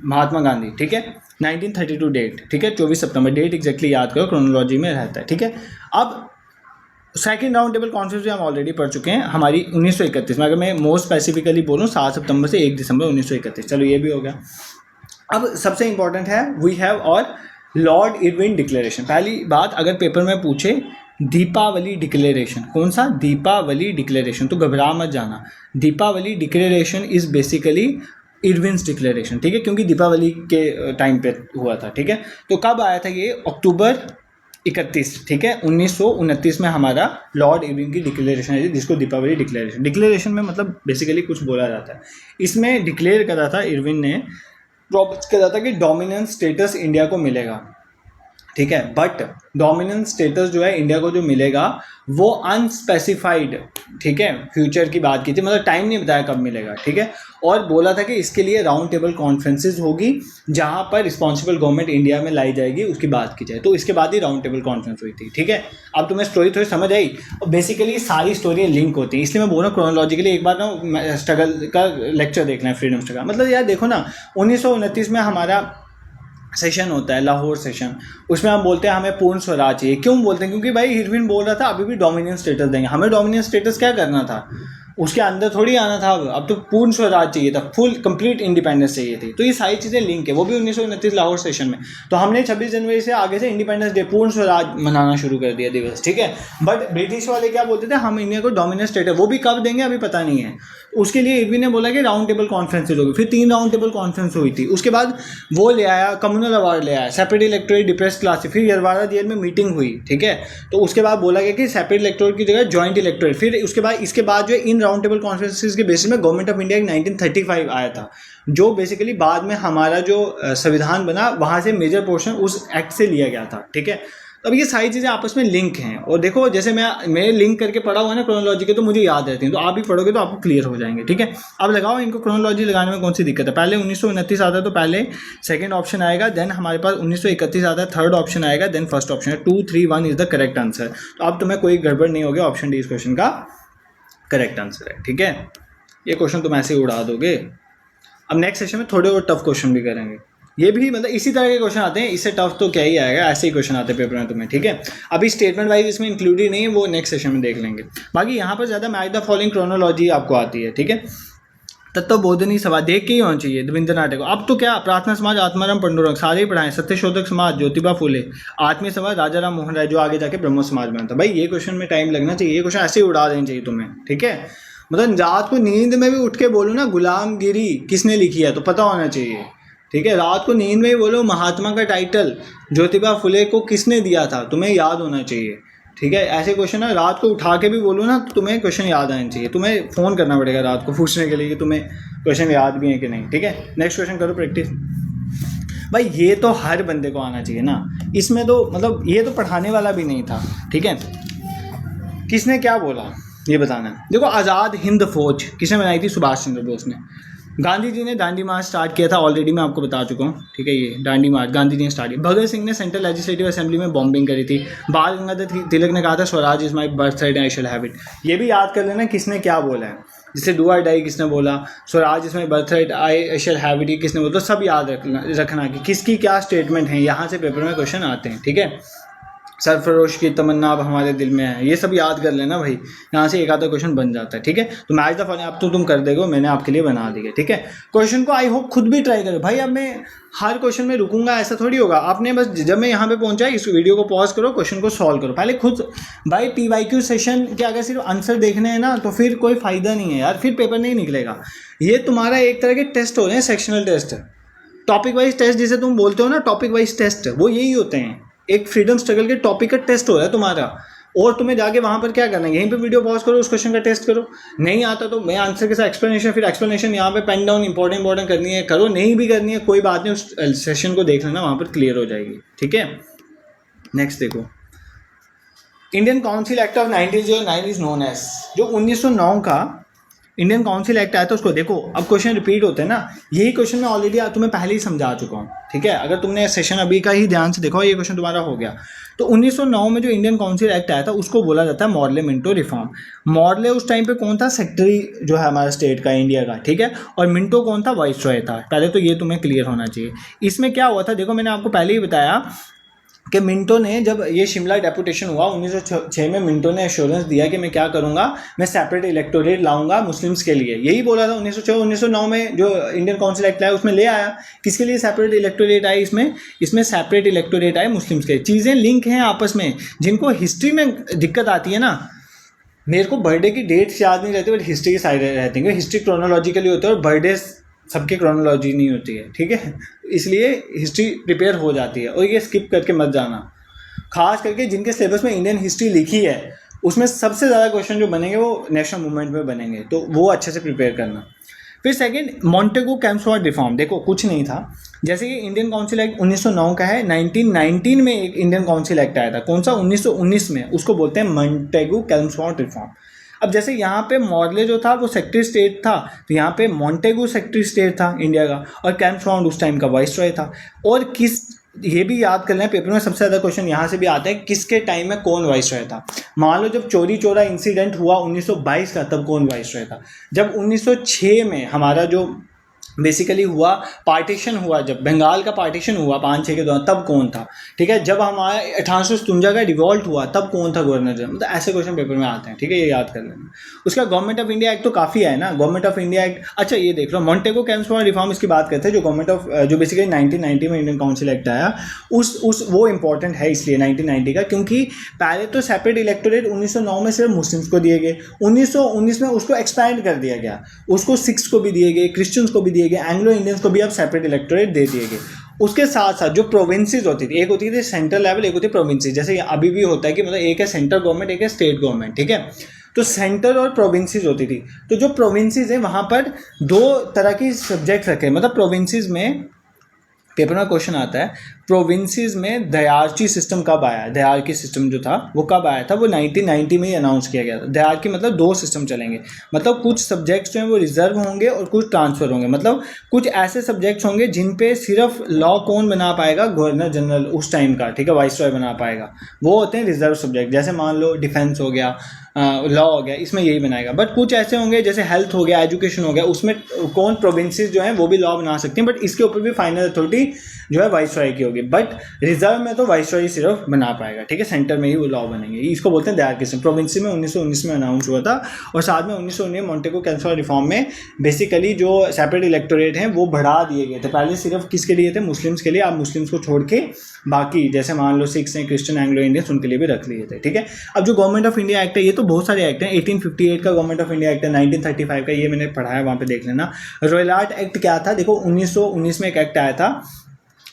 Mahatma Gandhi, ठीक है, 1932 डेट, ठीक है, 24 सितंबर डेट एग्जैक्टली याद करो, क्रोनोलॉजी में रहता है, ठीक है। अब सेकंड राउंड टेबल कॉन्फ्रेंस भी हम ऑलरेडी पढ़ चुके हैं, हमारी 1931 में, अगर मैं मोस्ट स्पेसिफिकली बोलूँ 7 सितंबर से 1 दिसंबर 1931, चलो ये भी हो गया। अब सबसे इंपॉर्टेंट है वी हैव और लॉर्ड इरविन डिक्लेरेशन। पहली बात, अगर पेपर में पूछे दीपावली डिक्लेरेशन, कौन सा, दीपावली डिक्लेरेशन, तो घबरा मत जाना। Deepavali declaration is basically Irwin's declaration, ठीक है, क्योंकि दीपावली के टाइम पे हुआ था, ठीक है। तो कब आया था ये, अक्टूबर 31, ठीक है, 1929 में हमारा लॉर्ड इरविन की डिक्लेरेशन है, जिसको दीपावली डिक्लेरेशन, डिक्लेरेशन में मतलब बेसिकली कुछ बोला जाता है। इसमें डिक्लेयर करा था इरविन ने, प्रॉमिस करा था कि डोमिनेंस स्टेटस इंडिया को मिलेगा, ठीक है, बट डोमिनेंस स्टेटस जो है इंडिया को जो मिलेगा वो अनस्पेसिफाइड, ठीक है, फ्यूचर की बात की थी, मतलब टाइम नहीं बताया कब मिलेगा, ठीक है। और बोला था कि इसके लिए राउंड टेबल कॉन्फ्रेंसेज होगी जहां पर रिस्पॉन्सिबल गवर्नमेंट इंडिया में लाई जाएगी, उसकी बात की जाए, तो इसके बाद ही राउंड टेबल कॉन्फ्रेंस हुई थी, ठीक है। अब तुम्हें स्टोरी थोड़ी समझ आई, और बेसिकली सारी स्टोरी लिंक होती है, इसलिए मैं बोल रहा हूँ क्रोनोलॉजिकली एक बार ना स्ट्रगल का लेक्चर देखना है, फ्रीडम स्ट्रगल, मतलब यार देखो ना, 1929 में हमारा सेशन होता है, लाहौर सेशन, उसमें हम बोलते हैं हमें पूर्ण स्वराज चाहिए। क्यों बोलते हैं, क्योंकि भाई इरविन बोल रहा था अभी भी डोमिनियन स्टेटस देंगे, हमें डोमिनियन स्टेटस क्या करना था, उसके अंदर थोड़ी आना था, अब तो पूर्ण स्वराज चाहिए था, फुल कंप्लीट इंडिपेंडेंस चाहिए थी। तो ये सारी चीज़ें लिंक है, वो भी 1929 लाहौर सेशन में। तो हमने 26 जनवरी से आगे से इंडिपेंडेंस डे, पूर्ण स्वराज मनाना शुरू कर दिया दिवस, ठीक है। बट ब्रिटिश वाले क्या बोलते थे, हम इंडिया को डोमिनेंट स्टेटस, वो भी कब देंगे अभी पता नहीं है। उसके लिए इरविन ने बोला कि राउंड टेबल कॉन्फ्रेंसेज होगी, फिर 3 राउंड टेबल कॉन्फ्रेंस हुई थी। उसके बाद वो ले आया, कम्युनल अवार्ड ले आया, सेपरेट इलेक्टोरेट डिप्रेस क्लास, फिर यरवाड़ा जेल में मीटिंग हुई, ठीक है। तो उसके बाद बोला गया कि सेपरेट इलेक्टोरेट की जगह जॉइंट इलेक्टोरेट, फिर इसके बाद जो इन राउंड टेबल कॉन्फ्रेंसेज के बेसिस में गवर्नमेंट ऑफ इंडिया 1935 आया था, जो बेसिकली बाद में हमारा जो संविधान बना वहाँ से मेजर पोर्शन उस एक्ट से लिया गया था, ठीक है। तो अब ये सारी चीज़ें आपस में लिंक हैं, और देखो जैसे मैं लिंक करके पढ़ा हुआ ना क्रोनोलॉजी के, तो मुझे याद रहती हैं, तो आप भी पढ़ोगे तो आपको क्लियर हो जाएंगे, ठीक है। अब लगाओ इनको, क्रोनोलॉजी लगाने में कौन सी दिक्कत है। पहले 1929 आता है तो पहले सेकंड ऑप्शन आएगा, देन हमारे पास 1931 आता है, थर्ड ऑप्शन आएगा, देन फर्स्ट ऑप्शन है। 2, 3, 1 इज द करेक्ट आंसर। तो अब तुम्हें कोई गड़बड़ नहीं होगी, ऑप्शन डी इस क्वेश्चन का करेक्ट आंसर है, ठीक है। ये क्वेश्चन तुम ऐसे ही उड़ा दोगे। अब नेक्स्ट सेशन में थोड़े और टफ क्वेश्चन भी करेंगे, ये भी मतलब इसी तरह के क्वेश्चन आते हैं, इससे टफ तो क्या ही आएगा, ऐसे ही क्वेश्चन आते हैं पेपर में तुम्हें, ठीक है। अभी स्टेटमेंट वाइज इसमें इंक्लूडेड नहीं है, वो नेक्स्ट सेशन में देख लेंगे। बाकी यहाँ पर ज़्यादा मैच द फॉलोइंग क्रोनोलॉजी आपको आती है, ठीक है। तत्व बोधनी सभा देख के ही होना चाहिए रविंद्रनाथ टैगोर। अब तो क्या प्रार्थना समाज, आत्माराम पंडुरंग सारे ही पढ़ाएं, सत्यशोधक समाज ज्योतिबा फूले, आत्मीय समाज राजा राम मोहन राय जो आगे जाके ब्रह्मो समाज में था। भाई ये क्वेश्चन में टाइम लगना चाहिए, ये क्वेश्चन ऐसे ही उड़ा देना चाहिए तुम्हें, ठीक है। मतलब रात को नींद में भी उठ के बोलो ना गुलामगिरी किसने लिखी है तो पता होना चाहिए, ठीक है। रात को नींद में ही बोलो महात्मा का टाइटल ज्योतिबा फुले को किसने दिया था, तुम्हें याद होना चाहिए, ठीक है। ऐसे क्वेश्चन ना रात को उठा के भी बोलो ना तो तुम्हें क्वेश्चन याद आना चाहिए, तुम्हें फ़ोन करना पड़ेगा रात को पूछने के लिए कि तुम्हें क्वेश्चन याद भी है कि नहीं, ठीक है। नेक्स्ट क्वेश्चन करो प्रैक्टिस। भाई ये तो हर बंदे को आना चाहिए ना, इसमें तो मतलब ये तो पढ़ाने वाला भी नहीं था, ठीक है। किसने क्या बोला ये बताना है। देखो आज़ाद हिंद फौज किसने बनाई थी, सुभाष चंद्र बोस ने। गांधी जी ने दांडी मार्च स्टार्ट किया था, ऑलरेडी मैं आपको बता चुका हूँ, ठीक है। ये दांडी मार्च गांधी जी ने स्टार्ट किया। भगत सिंह ने सेंट्रल लेजिस्लेटिव असेंबली में बॉम्बिंग करी थी। बाल गंगाधर तिलक ने कहा था Swaraj is my birth right I shall have it. ये भी याद कर लेना किसने क्या बोला है, जैसे डू और डाई किसने बोला, Swaraj is my birth right I shall have it किसने बोला, तो सब याद रखना कि किसकी क्या स्टेटमेंट है, यहाँ से पेपर में क्वेश्चन आते हैं, ठीक है। सरफरोश की तमन्ना अब हमारे दिल में है, ये सब याद कर लेना भाई, यहाँ से एक आधा क्वेश्चन बन जाता है, ठीक है। तो मैच द फॉलोइंग अब तो तुम कर देगो, मैंने आपके लिए बना दिया, ठीक है। क्वेश्चन को आई होप खुद भी ट्राई करो भाई। अब मैं हर क्वेश्चन में रुकूंगा ऐसा थोड़ी होगा, आपने बस जब मैं यहाँ पे पहुँचा इस वीडियो को पॉज करो, क्वेश्चन को सॉल्व करो पहले खुद। भाई PYQ सेशन के अगर सिर्फ आंसर देखने हैं ना तो फिर कोई फ़ायदा नहीं है यार, फिर पेपर नहीं निकलेगा। ये तुम्हारा एक तरह के टेस्ट हो रहे हैं, sectional test, topic wise test जिसे तुम बोलते हो ना, टॉपिक वाइज टेस्ट, वो यही होते हैं। एक फ्रीडम स्ट्रगल के टॉपिक का टेस्ट हो रहा है तुम्हारा, और तुम्हें जाके वहाँ पर क्या करना है, यहीं पे वीडियो पॉज करो, उस क्वेश्चन का टेस्ट करो। नहीं आता तो मैं आंसर के साथ एक्सप्लेनेशन, फिर एक्सप्लेनेशन यहाँ पे पेन डाउन इंपॉर्टेंट करनी है करो, नहीं भी करनी है कोई बात नहीं, उस सेशन को देख लेना, वहाँ पर क्लियर हो जाएगी, ठीक है। नेक्स्ट देखो, Indian council act of 1909 is known as, जो 1909 का इंडियन काउंसिल एक्ट आया था उसको देखो। अब क्वेश्चन रिपीट होते हैं ना, यही क्वेश्चन मैं ऑलरेडी तुम्हें पहले ही समझा चुका हूँ, ठीक है। अगर तुमने सेशन अभी का ही ध्यान से देखो, ये क्वेश्चन तुम्हारा हो गया। तो 1909 में जो इंडियन काउंसिल एक्ट आया था उसको बोला जाता है मॉडले मिंटो रिफॉर्म। मॉडले उस टाइम पे कौन था, सेक्रेटरी जो है हमारा स्टेट का, इंडिया का, ठीक है। और मिंटो कौन था, वाइसरॉय था। पहले तो ये तुम्हें क्लियर होना चाहिए। इसमें क्या हुआ था देखो, मैंने आपको पहले ही बताया कि मिंटो ने जब ये शिमला डेपुटेशन हुआ 1906 में, मिंटो ने एश्योरेंस दिया कि मैं क्या करूंगा, मैं सेपरेट इलेक्टोरेट लाऊंगा मुस्लिम्स के लिए, यही बोला था 1909 में जो इंडियन काउंसिल एक्ट आया उसमें ले आया। किसके लिए सेपरेट इलेक्टोरेट आए, इसमें सेपरेट इलेक्टोरेट आए मुस्लिम्स के। चीज़ें लिंक हैं आपस में, जिनको हिस्ट्री में दिक्कत आती है ना, मेरे को बर्थडे की डेट्स याद नहीं रहती बट हिस्ट्री की साइड रहती है, हिस्ट्री क्रोनोलॉजिकली होती है और बर्थडे सबकी क्रोनोलॉजी नहीं होती है, ठीक है। इसलिए हिस्ट्री प्रिपेयर हो जाती है, और ये स्किप करके मत जाना, खास करके जिनके सिलेबस में इंडियन हिस्ट्री लिखी है उसमें सबसे ज़्यादा क्वेश्चन जो बनेंगे वो नेशनल मूवमेंट में बनेंगे, तो वो अच्छे से प्रिपेयर करना। फिर सेकंड, मॉन्टेगू कैम्पसफोर्ड रिफॉर्म। देखो कुछ नहीं था, जैसे कि इंडियन काउंसिल एक्ट 1909 का है, 1919 में एक इंडियन काउंसिल एक्ट आया था, कौन सा, 1919 में, उसको बोलते हैं मॉन्टेगू कैम्पसफोर्ड रिफॉर्म। अब जैसे यहाँ पे मॉडले जो था वो सेक्रेटरी स्टेट था, तो यहाँ पे मॉन्टेगू सेक्रेटरी स्टेट था इंडिया का, और कैम्पसफोर्ड उस टाइम का वाइसरॉय था। और किस, ये भी याद करना है, पेपर में सबसे ज़्यादा क्वेश्चन यहाँ से भी आता है, किसके टाइम में कौन वाइसरॉय था। मान लो जब चोरी चोरा इंसिडेंट हुआ 1922 का, तब कौन वाइसरॉय था। जब 1906 में हमारा जो बेसिकली हुआ पार्टीशन हुआ, जब बंगाल का पार्टीशन हुआ 5-6 के दौरान, तब कौन था, ठीक है। जब हमारा 1857 का रिवॉल्ट हुआ तब कौन था गवर्नर जनरल, मतलब ऐसे क्वेश्चन पेपर में आते हैं, ठीक है, ये याद कर लेना। उसका गवर्नमेंट ऑफ इंडिया एक्ट तो काफ़ी है ना, गवर्नमेंट ऑफ इंडिया एक्ट। अच्छा ये देख लो, मॉन्टेगो कैम्पसफोर्ड रिफॉर्म इसकी बात करते हैं, जो गवर्नमेंट ऑफ जो बेसिकली 1990 में इंडियन काउंसिल एक्ट आया, उस वो इंपॉर्टेंट है इसलिए 1990 का, क्योंकि पहले तो सेपरेट इलेक्टोरेट 1909 में सिर्फ मुस्लिम्स को दिए गए, 1919 में उसको एक्सपैंड कर दिया गया, उसको सिख्स को भी दिए गए, क्रिश्चियंस को भी दिए गए, एंग्लो इंडियंस को भी अब सेपरेट इलेक्टोरेट दे दिए गए। उसके साथ साथ जो प्रोविंसेस होती थी, एक होती थी सेंट्रल लेवल, एक होती है प्रोविंसेस, जैसे अभी भी होता है कि मतलब एक है सेंट्रल गवर्नमेंट, एक है स्टेट गवर्नमेंट, ठीक है। तो सेंट्रल और प्रोविंसेस होती थी, तो जो प्रोविंसेस है वहाँ पर 2 तरह की सब्जेक्ट रखे, मतलब प्रोविंसेस में पेपर में क्वेश्चन आता है, प्रोविंसेस में दयार्ची सिस्टम कब आया, दयार्की सिस्टम जो था वो कब आया था, वो 1990 में ही अनाउंस किया गया था। दयार्की मतलब 2 सिस्टम चलेंगे, मतलब कुछ सब्जेक्ट्स जो हैं वो रिजर्व होंगे और कुछ ट्रांसफ़र होंगे, मतलब कुछ ऐसे सब्जेक्ट्स होंगे जिन पे सिर्फ लॉ कौन बना पाएगा, गवर्नर जनरल उस टाइम का, ठीक है, वाइसरॉय बना पाएगा, वो होते हैं रिजर्व सब्जेक्ट। जैसे मान लो डिफेंस हो गया, लॉ हो गया, इसमें यही बनाएगा। बट कुछ ऐसे होंगे जैसे हेल्थ हो गया, एजुकेशन हो गया, उसमें कौन प्रोविंसेस जो हैं वो भी लॉ बना सकती हैं, बट इसके ऊपर भी फाइनल अथॉरिटी जो है वाइसरॉय की होगी। बट रिजर्व में तो वाइसरॉय सिर्फ बना पाएगा, ठीक है, सेंटर में ही वो लॉ बनेंगे। इसको बोलते हैं दयार किस्म। प्रोविंस में 1919 में अनाउंस हुआ था, और साथ में 1919 मोंटेगो कैंसल रिफॉर्म में बेसिकली जो सेपरेट इलेक्टोरेट हैं वो बढ़ा दिए गए थे। पहले सिर्फ किसके लिए थे? मुस्लिम्स के लिए। आप मुस्लिम्स को छोड़ के बाकी जैसे मान लो सिख्स हैं, क्रिश्चियन, एंग्लो इंडियंस, उनके लिए भी रख लिए थे, ठीक है। अब जो गवर्नमेंट ऑफ इंडिया एक्ट है, ये तो बहुत सारे एक्ट हैं। 1858 का गवर्नमेंट ऑफ इंडिया एक्ट है, 1935 का, ये मैंने पढ़ा है, वहाँ पे देख लेना। रॉयल आर्ट एक्ट क्या था? देखो 1919 में एक एक्ट आया था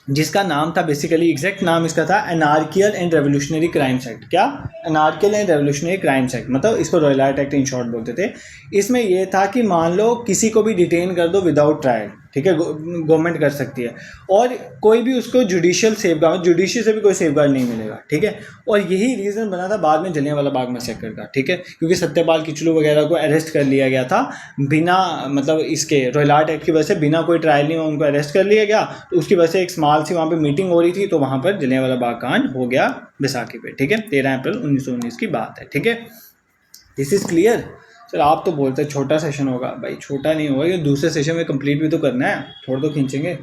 जिसका नाम था, बेसिकली एग्जैक्ट नाम इसका था एनार्कियल एंड रेवोल्यूशनरी क्राइम्स एक्ट। क्या? एनार्कियल एंड रेवोल्यूशनरी क्राइम्स एक्ट, मतलब इसको royal art act in short बोलते थे। इसमें यह था कि मान लो किसी को भी डिटेन कर दो विदाउट ट्रायल, ठीक है, गवर्नमेंट कर सकती है, और कोई भी उसको जुडिशियल सेफगार्ड, जुडिशरी से भी कोई सेफगार्ड नहीं मिलेगा, ठीक है। और यही रीज़न बना था बाद में जलियांवाला बाग मैसेकर का, ठीक है, क्योंकि सत्यपाल किचलू वगैरह को अरेस्ट कर लिया गया था बिना, मतलब इसके रॉयल आर्ट एक्ट की वजह से बिना कोई ट्रायल नहीं हुआ, उनको अरेस्ट कर लिया गया। तो उसकी वजह से एक स्मॉल सी वहाँ पर मीटिंग हो रही थी, तो वहाँ पर जलियांवाला बाग कांड हो गया बैसाखी पे, ठीक है, 13 अप्रैल 1919 की बात है, ठीक है। This is clear. सर आप तो बोलते हैं छोटा सेशन होगा, भाई छोटा नहीं होगा, ये दूसरे सेशन में कंप्लीट भी तो करना है, थोड़ा तो खींचेंगे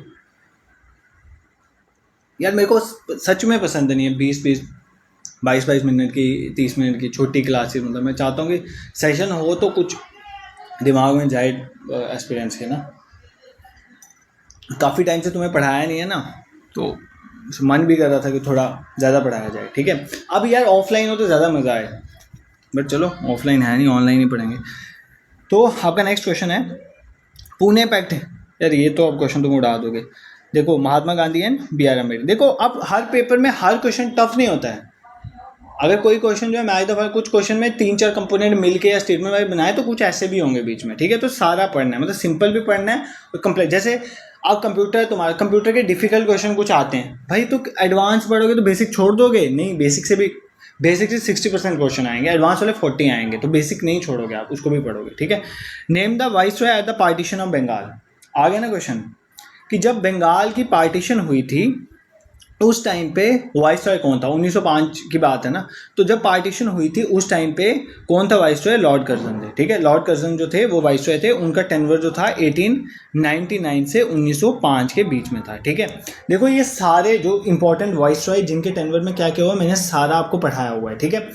यार। मेरे को सच में पसंद नहीं है 20-20 22-22 मिनट की, 30 मिनट की छोटी क्लासेस। मतलब मैं चाहता हूँ कि सेशन हो तो कुछ दिमाग में जाए एक्सपीरियंस के ना। काफ़ी टाइम से तुम्हें पढ़ाया नहीं है ना, तो मन भी कर रहा था कि थोड़ा ज़्यादा पढ़ाया जाए, ठीक है। अब यार ऑफलाइन हो तो ज़्यादा मज़ा आए, बट चलो ऑफलाइन है नहीं, ऑनलाइन ही पढ़ेंगे। तो आपका नेक्स्ट क्वेश्चन है पुणे पैक्ट। यार ये तो अब क्वेश्चन तुम उड़ा दोगे। देखो महात्मा गांधी एंड B.R. अम्बेडकर। देखो अब हर पेपर में हर क्वेश्चन टफ नहीं होता है। अगर कोई क्वेश्चन जो है, मैं आज दफ़ा कुछ क्वेश्चन में 3-4 कंपोनेंट मिलके या स्टेटमेंट वाइज बनाए, तो कुछ ऐसे भी होंगे बीच में, ठीक है। तो सारा पढ़ना है, मतलब सिंपल भी पढ़ना है और कम्प्लेक्स। जैसे अब कंप्यूटर, तुम्हारा कंप्यूटर के डिफिकल्ट क्वेश्चन कुछ आते हैं, भाई तो एडवांस पढ़ोगे तो बेसिक छोड़ दोगे? नहीं, बेसिक से भी, बेसिक से 60% क्वेश्चन आएंगे, एडवांस वाले 40 आएंगे, तो बेसिक नहीं छोड़ोगे आप, उसको भी पढ़ोगे, ठीक है। Name the viceroy at the partition of Bengal. आ गया ना क्वेश्चन कि जब बंगाल की पार्टीशन हुई थी तो उस टाइम पे वाइसरॉय कौन था? 1905 की बात है ना। तो जब पार्टीशन हुई थी उस टाइम पे कौन था वाइसरॉय? लॉर्ड कर्जन थे, ठीक है। लॉर्ड कर्जन जो थे वो वाइसरॉय थे। उनका टेन्योर जो था 1899 से 1905 के बीच में था, ठीक है। देखो ये सारे जो इंपॉर्टेंट वाइसरॉय जिनके टेन्योर में क्या क्या हुआ, मैंने सारा आपको पढ़ाया हुआ है, ठीक है।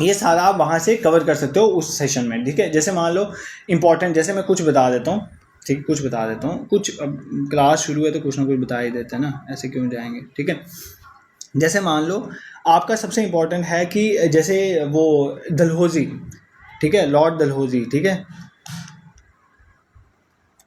ये सारा आप वहाँ से कवर कर सकते हो उस सेशन में, ठीक है। जैसे मान लो इंपॉर्टेंट, जैसे मैं कुछ बता देता हूँ, ठीक, कुछ बता देता हूँ, कुछ अब क्लास शुरू है तो कुछ ना कुछ बता ही देते हैं ना, ऐसे क्यों जाएंगे, ठीक है। जैसे मान लो आपका सबसे इम्पोर्टेंट है कि जैसे वो डलहौजी, ठीक है, लॉर्ड डलहौजी, ठीक है।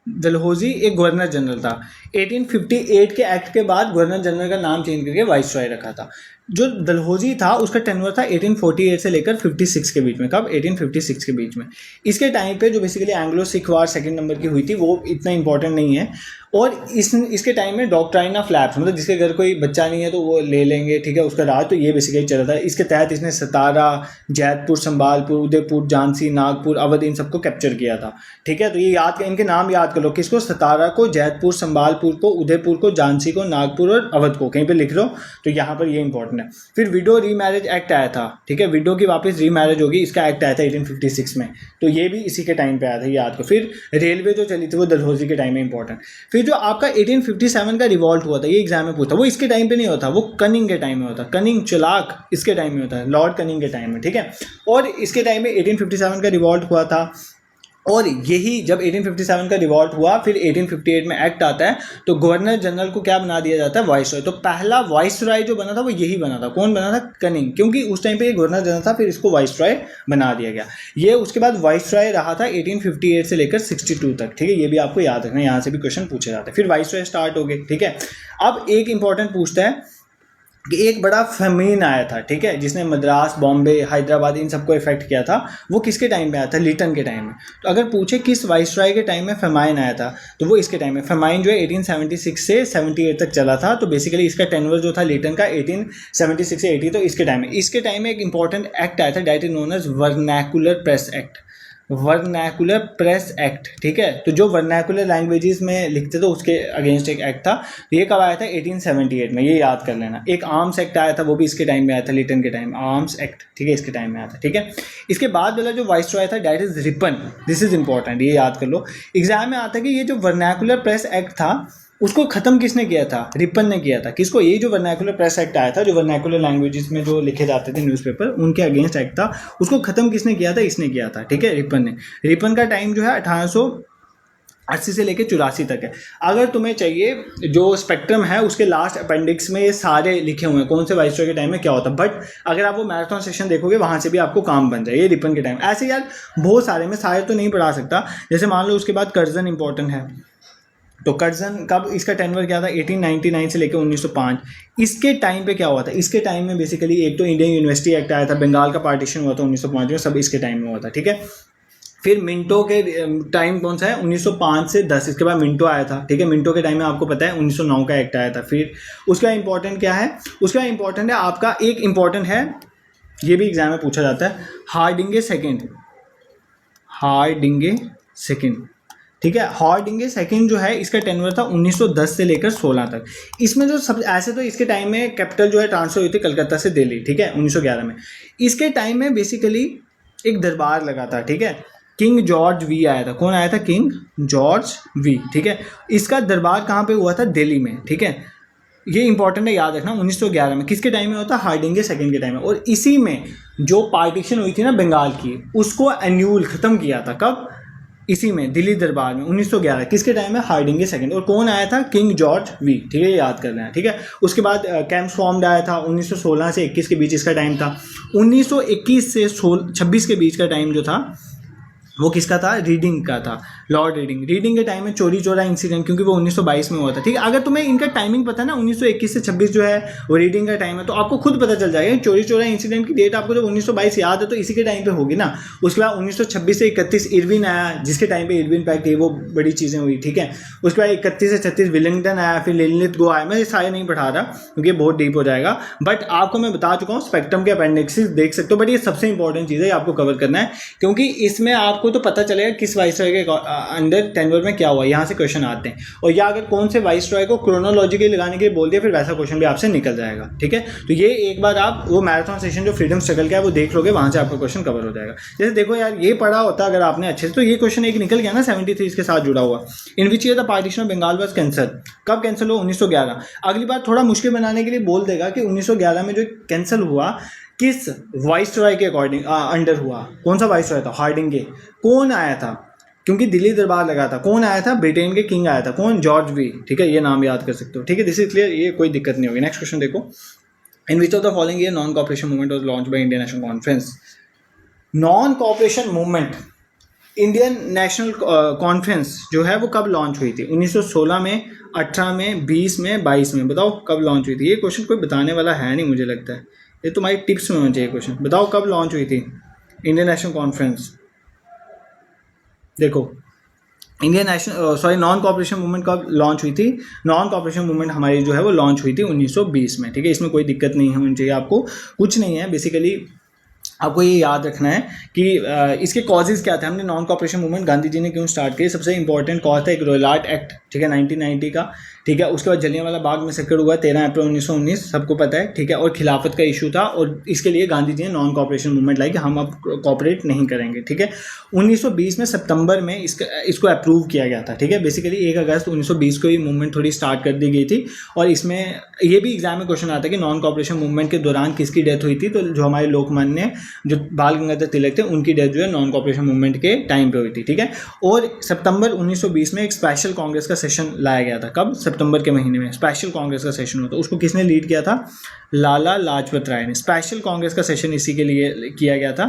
डलहौजी एक गवर्नर जनरल था। 1858 के एक्ट के बाद गवर्नर जनरल का नाम चेंज करके वाइसरॉय रखा था। जो डलहौजी था उसका टेन्योर था 1848 से लेकर 56 के बीच में। कब? 1856 के बीच में। इसके टाइम पे जो बेसिकली एंग्लो सिख वार सेकंड नंबर की हुई थी वो इतना इंपॉर्टेंट नहीं है। और इसके टाइम में डॉक्ट्राइन ऑफ लैप्स, मतलब जिसके घर कोई बच्चा नहीं है तो वो ले लेंगे, ठीक है, उसका राज, तो ये बेसिकली चल रहा था। इसके तहत इसने सतारा, जैतपुर, संबालपुर, उदयपुर, झांसी, नागपुर, अवध, इन सबको कैप्चर किया था, ठीक है। तो ये याद कर, इनके नाम याद कर लो, किसको? सतारा को, जैतपुर, संबालपुर को, उदयपुर को, झांसी को, नागपुर और अवध को, कहीं पे लिख लो, तो यहाँ पर ये इंपॉर्टेंट है। फिर विडो रीमैरिज एक्ट आया था, ठीक है, विडो की वापस रीमैरिज होगी, इसका एक्ट आया था 1856 में, तो ये भी इसी के टाइम पे आया था, याद को। फिर रेलवे जो चली थी वो डलहौजी के टाइम में इंपॉर्टेंट। फिर जो आपका 1857 का रिवॉल्ट हुआ था, ये एग्जाम में पूछा, वो इसके टाइम पे नहीं होता, वो कनिंग के टाइम में होता, कनिंग चालाक इसके टाइम में होता है, लॉर्ड कनिंग के टाइम में, ठीक है। और इसके टाइम में 1857 का रिवॉल्ट हुआ था। और यही जब 1857 का रिवॉल्ट हुआ, फिर 1858 में एक्ट आता है, तो गवर्नर जनरल को क्या बना दिया जाता है? वाइसरॉय। तो पहला वाइसरॉय जो बना था वो यही बना था। कौन बना था? कनिंग, क्योंकि उस टाइम पे ये गवर्नर जनरल था, फिर इसको वाइसरॉय बना दिया गया। ये उसके बाद वाइसरॉय रहा था 1858 से लेकर 62 तक, ठीक है, ये भी आपको याद रखना, यहाँ से भी क्वेश्चन पूछे जाते हैं। फिर वाइसरॉय स्टार्ट हो गए, ठीक है। अब एक इंपॉर्टेंट पूछता है कि एक बड़ा फेमीन आया था, ठीक है, जिसने मद्रास, बॉम्बे, हैदराबाद, इन सबको इफेक्ट किया था, वो किसके टाइम पे आया था? लिटन के टाइम में। तो अगर पूछे किस वाइसरॉय के टाइम में फेमाइन आया था, तो वो इसके टाइम में। फेमाइन जो है 1876 से 78 तक चला था, तो बेसिकली इसका टेन्योर जो था लिटन का 1876 से 80, तो इसके टाइम में। इसके टाइम में एक इंपॉर्टेंट एक्ट आया था, that is known as vernacular press act. Vernacular press act, ठीक है। तो जो वर्नैकुलर लैंग्वेजेस में लिखते थे उसके अगेंस्ट एक एक्ट था। ये कब आया था? 1878 में, ये याद कर लेना। एक आर्म्स एक्ट आया था, वो भी इसके टाइम में आया था, लिटन के टाइम, आर्म्स एक्ट, ठीक है, इसके टाइम में आया था, ठीक है। इसके बाद वाला जो वाइसरॉय था that is Ripon, this is important, ये याद कर लो। एग्जाम में आता है कि ये जो वर्नैकुलर प्रेस एक्ट था उसको ख़त्म किसने किया था? रिपन ने किया था। किसको? ये जो वर्नैकुलर प्रेस एक्ट आया था, जो वर्नैकुलर लैंग्वेजेस में जो लिखे जाते थे न्यूज़पेपर, उनके अगेंस्ट एक्ट था, उसको ख़त्म किसने किया था? इसने किया था, ठीक है, रिपन ने। रिपन का टाइम जो है 1880 से लेकर 84 तक है। अगर तुम्हें चाहिए जो स्पेक्ट्रम है उसके लास्ट अपेंडिक्स में ये सारे लिखे हुए हैं कौन से वाइसरॉय के टाइम में क्या होता है, बट अगर आप वो मैराथन सेशन देखोगे वहाँ से भी आपको काम बन जाए। ये रिपन के टाइम ऐसे यार बहुत सारे, मैं सारे तो नहीं पढ़ा सकता। जैसे मान लो उसके बाद कर्जन इंपॉर्टेंट है, तो कर्जन कब, इसका टेनवर क्या था? 1899 से लेकर 1905। इसके टाइम पे क्या हुआ था? इसके टाइम में बेसिकली एक तो इंडियन यूनिवर्सिटी एक्ट आया था, बंगाल का पार्टीशन हुआ था 1905 में, सब इसके टाइम में हुआ था, ठीक है। फिर मिंटो के टाइम कौन सा है? 1905 से 10। इसके बाद मिंटो आया था, ठीक है। मिंटो के टाइम में आपको पता है 1909 का एक्ट आया था। फिर उसका इंपॉर्टेंट क्या है? उसका इंपॉर्टेंट है आपका, एक इंपॉर्टेंट है, ये भी एग्जाम में पूछा जाता है, हार्डिंगे सेकेंड, हार्डिंगे सेकेंड, ठीक है। हार्डिंगे सेकंड जो है इसका टेन्योर था 1910 से लेकर 16 तक। इसमें जो सब ऐसे, तो इसके टाइम में कैपिटल जो है ट्रांसफर हुई थी कलकत्ता से दिल्ली, ठीक है, 1911 में। इसके टाइम में बेसिकली एक दरबार लगा था, ठीक है। किंग जॉर्ज वी आया था। कौन आया था? किंग जॉर्ज वी, ठीक है। इसका दरबार कहाँ पे हुआ था? दिल्ली में, ठीक है। ये इंपॉर्टेंट है, याद रखना। 1911 में किसके टाइम में होता? हार्डिंगे सेकंड के टाइम में। और इसी में जो पार्टीशन हुई थी ना बंगाल की, उसको एन्यूल ख़त्म किया था। कब? इसी में, दिल्ली दरबार में, 1911। किसके टाइम में? हार्डिंगे सेकंड। और कौन आया था? किंग जॉर्ज वी, ठीक है, ये याद कर लेना, ठीक है। उसके बाद कैंप्स फॉर्म्ड आया था 1916 से 21 के बीच, इसका टाइम था। 1921 से 26 के बीच का टाइम जो था वो किसका था? रीडिंग का था, लॉर्ड रीडिंग। रीडिंग के टाइम में चोरी चोरा इंसिडेंट, क्योंकि वो 1922 में हुआ था, ठीक है। अगर तुम्हें इनका टाइमिंग पता है ना, 1921 से 26 जो है वो रीडिंग का टाइम है, तो आपको खुद पता चल जाएगा चोरी चोरा इंसिडेंट की डेट आपको जब 1922 याद है तो इसी के टाइम पे होगी ना। उसके बाद 1926 से 31 इरविन आया, जिसके टाइम पे इरविन पैक्ट थी, वो बड़ी चीज़ें हुई, ठीक है। उसके बाद 31 से 36 विलिंगटन आया, फिर लिनलिथ गो आया। मैं ये सारे नहीं पढ़ा रहा क्योंकि बहुत डीप हो जाएगा, बट आपको मैं बता चुका हूँ, स्पेक्ट्रम के अपेंडिक्सेस देख सकते हो, बट ये सबसे इंपॉर्टेंट चीज़ है, आपको कवर करना है, क्योंकि इसमें आपको तो पता चलेगा किस वाइसरॉय के अंडर टेन्योर में क्या हुआ। यहाँ से क्वेश्चन आते हैं, और या अगर कौन से वाइसरॉय को क्रोनोलॉजिकली लगाने के लिए बोल दिया, फिर वैसा क्वेश्चन भी आपसे निकल जाएगा, ठीक है। तो ये एक बार आप वो मैराथन सेशन जो फ्रीडम स्ट्रगल का है वो देख लोगे, वहाँ से आपका क्वेश्चन कवर हो जाएगा। जैसे देखो यार, ये पढ़ा होता अगर आपने अच्छे से, तो ये क्वेश्चन एक निकल गया ना 73 इसके साथ जुड़ा हुआ। In which year the partition of Bengal was cancel. कब कैंसिल हुआ? 1911। अगली बार थोड़ा मुश्किल बनाने के लिए बोल देगा कि 1911 में जो कैंसिल हुआ किस वाइसरॉय के अकॉर्डिंग अंडर हुआ। कौन सा वाइसरॉय था? हार्डिंगे। कौन आया था? क्योंकि दिल्ली दरबार लगा था। कौन आया था? ब्रिटेन के किंग आया था। कौन? जॉर्ज वी, ठीक है, ये नाम याद कर सकते हो, ठीक है। दिस इज क्लियर, ये कोई दिक्कत नहीं होगी। नेक्स्ट क्वेश्चन देखो, in which of the following year non cooperation movement was launched by Indian national conference. Non cooperation movement, Indian national conference जो है वो कब लॉन्च हुई थी? 1916 में, 18 में, 20 में, 22 में। बताओ कब लॉन्च हुई थी? ये क्वेश्चन कोई बताने वाला है नहीं, मुझे लगता है ये तुम्हारी टिप्स में होना चाहिए क्वेश्चन। बताओ कब लॉन्च हुई थी इंडियन नेशनल कॉन्फ्रेंस? देखो, Indian national non cooperation movement कब लॉन्च हुई थी? नॉन कॉपरेशन मूवमेंट हमारी जो है वो लॉन्च हुई थी 1920 में, ठीक है। इसमें कोई दिक्कत नहीं होनी चाहिए आपको, कुछ नहीं है। बेसिकली आपको ये याद रखना है कि इसके कॉजेज़ क्या थे। हमने non cooperation movement Gandhi ji ने क्यों स्टार्ट किया? सबसे इंपॉर्टेंट कॉज था एक रोलाट एक्ट, ठीक है, 1990 का, ठीक है। उसके बाद जलियांवाला बाग में मैसेकर हुआ 13 अप्रैल 1919, सबको पता है, ठीक है। और खिलाफत का इशू था, और इसके लिए गांधी जी ने नॉन कॉपरेशन मूवमेंट लाई कि हम अब कॉपरेट नहीं करेंगे, ठीक है। 1920 में सितंबर में इसको अप्रूव किया गया था, ठीक है। बेसिकली 1 अगस्त 1920 को ये मूवमेंट थोड़ी स्टार्ट कर दी गई थी, और इसमें ये भी एग्जाम में क्वेश्चन आता है कि नॉन कॉपरेशन मूवमेंट के दौरान किसकी डेथ हुई थी? तो जो हमारे लोकमान्य जो बाल गंगाधर तिलक थे, उनकी डेथ जो है नॉन कॉपरेशन मूवमेंट के टाइम पे हुई थी, ठीक है। और सितंबर 1920 में एक स्पेशल कांग्रेस का सेशन लाया गया था। कब? सितंबर के महीने में स्पेशल कांग्रेस का सेशन होता। उसको किसने लीड किया था? लाला लाजपत राय ने। स्पेशल कांग्रेस का सेशन इसी के लिए किया गया था,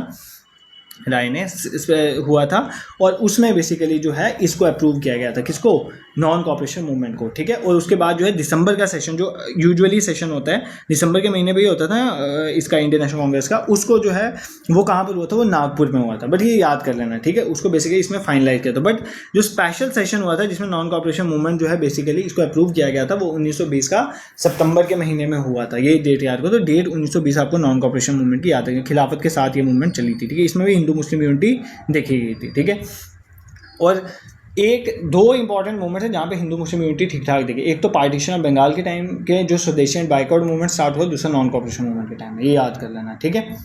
राय ने इस पे हुआ था, और उसमें बेसिकली जो है इसको अप्रूव किया गया था। किसको? नॉन कॉपरेशन मूवमेंट को, ठीक है। और उसके बाद जो है दिसंबर का सेशन, जो यूजुअली सेशन होता है दिसंबर के महीने में ही होता था इसका, इंडियन नेशनल कांग्रेस का, उसको जो है वो कहाँ पर हुआ था, वो नागपुर में हुआ था। बट ये याद कर लेना, ठीक है, उसको बेसिकली इसमें फाइनलाइज किया था। बट जो स्पेशल सेशन हुआ था जिसमें नॉन कॉपरेशन मूवमेंट जो है बेसिकली इसको अप्रूव किया गया था, वो 1920 का सितंबर के महीने में हुआ था। यही डेट याद करो, तो डेट 1920 आपको नॉन कॉपरेशन मूवमेंट की याद है, खिलाफत के साथ ये मूवमेंट चली थी, ठीक है। इसमें भी हिंदू मुस्लिम यूनिटी देखी गई थी, ठीक है। और एक दो इंपॉर्टेंट मूवमेंट है जहाँ पे हिंदू मुस्लिम यूनिटी ठीक ठाक देखी, एक तो पार्टीशन ऑफ बंगाल के टाइम के जो स्वदेशी एंड बाइकआउट मूवमेंट स्टार्ट हुआ, दूसरा नॉन कॉपरेशन मूवमेंट के टाइम में, ये याद कर लेना, ठीक है।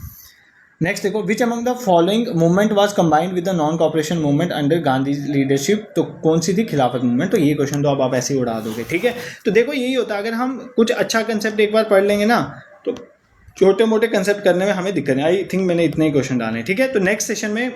नेक्स्ट देखो, which among the following movement was combined with the non cooperation movement under Gandhi leadership, तो कौन सी थी खिलाफत मूवमेंट। तो ये क्वेश्चन तो आप ऐसे ही उड़ा दोगे, ठीक है। तो देखो यही होता है, अगर हम कुछ अच्छा कंसेप्ट एक बार पढ़ लेंगे ना, तो छोटे मोटे कंसेप्ट करने में हमें दिक्कत नहीं। आई थिंक मैंने इतने ही क्वेश्चन डाले, ठीक है। तो नेक्स्ट सेशन में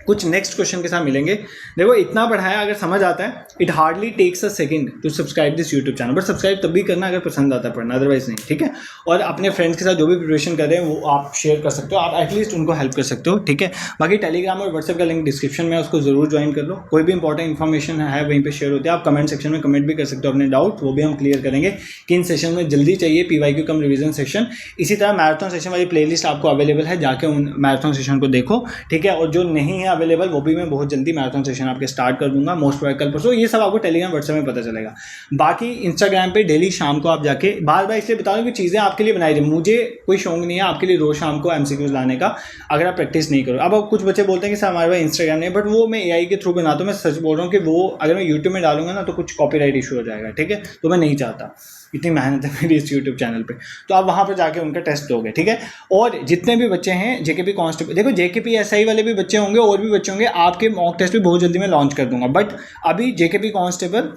कुछ नेक्स्ट क्वेश्चन के साथ मिलेंगे। देखो इतना पढ़ाया, अगर समझ आता है, it hardly takes a second to subscribe this YouTube channel, but subscribe तब भी करना अगर पसंद आता है पढ़ना, अदरवाइज नहीं, ठीक है। और अपने फ्रेंड्स के साथ जो भी प्रिपरेशन कर रहे हैं वो आप शेयर कर सकते हो, आप एटलीस्ट उनको हेल्प कर सकते हो, ठीक है। बाकी टेलीग्राम और व्हाट्सएप का लिंक डिस्क्रिप्शन में, उसको जरूर ज्वाइन कर लो। कोई भी इंपॉर्टेंट इन्फॉर्मेशन है वहीं पर शेयर होती है। आप कमेंट सेक्शन में कमेंट भी कर सकते हो अपने डाउट, वो भी हम क्लियर करेंगे कि इन सेशन में जल्दी चाहिए PYQ कम रिविजन सेशन। इसी तरह मैराथन सेशन वाली प्लेलिस्ट आपको अवेलेबल है, जाके उन मैराथन सेशन को देखो, ठीक है। और जो नहीं है अवेलेबल वो भी मैं बहुत जल्दी मैराथन सेशन आपके स्टार्ट कर दूंगा, मोस्ट प्रोबेबली कल परसों। ये सब आपको टेलीग्राम व्हाट्सएप में पता चलेगा। बाकी इंस्टाग्राम पे डेली शाम को आप जाके, बार बार इसलिए बता रहा हूं कि चीज़ें आपके लिए बनाई जाए, मुझे कोई शौक नहीं है आपके लिए रोज शाम को MCQs लाने का, अगर आप प्रैक्टिस नहीं करो। अब कुछ बच्चे बोलते हैं कि सर हमारे पास इंस्टाग्राम नहीं है, बट वो मैं AI के थ्रू बनाता हूँ। मैं सच बोल रहा हूँ कि वो अगर मैं यूट्यूब में डालूंगा ना तो कुछ कॉपीराइट इशू हो जाएगा, ठीक है। तो मैं नहीं चाहता, इतनी मेहनत है मेरी इस यूट्यूब चैनल पे, तो आप वहाँ पर जाके उनका टेस्ट दोगे, ठीक है। और जितने भी बच्चे हैं JKP कांस्टेबल, देखो JKP SI वाले भी बच्चे होंगे और भी बच्चे होंगे, आपके मॉक टेस्ट भी बहुत जल्दी मैं लॉन्च कर दूंगा। बट अभी JKP कांस्टेबल,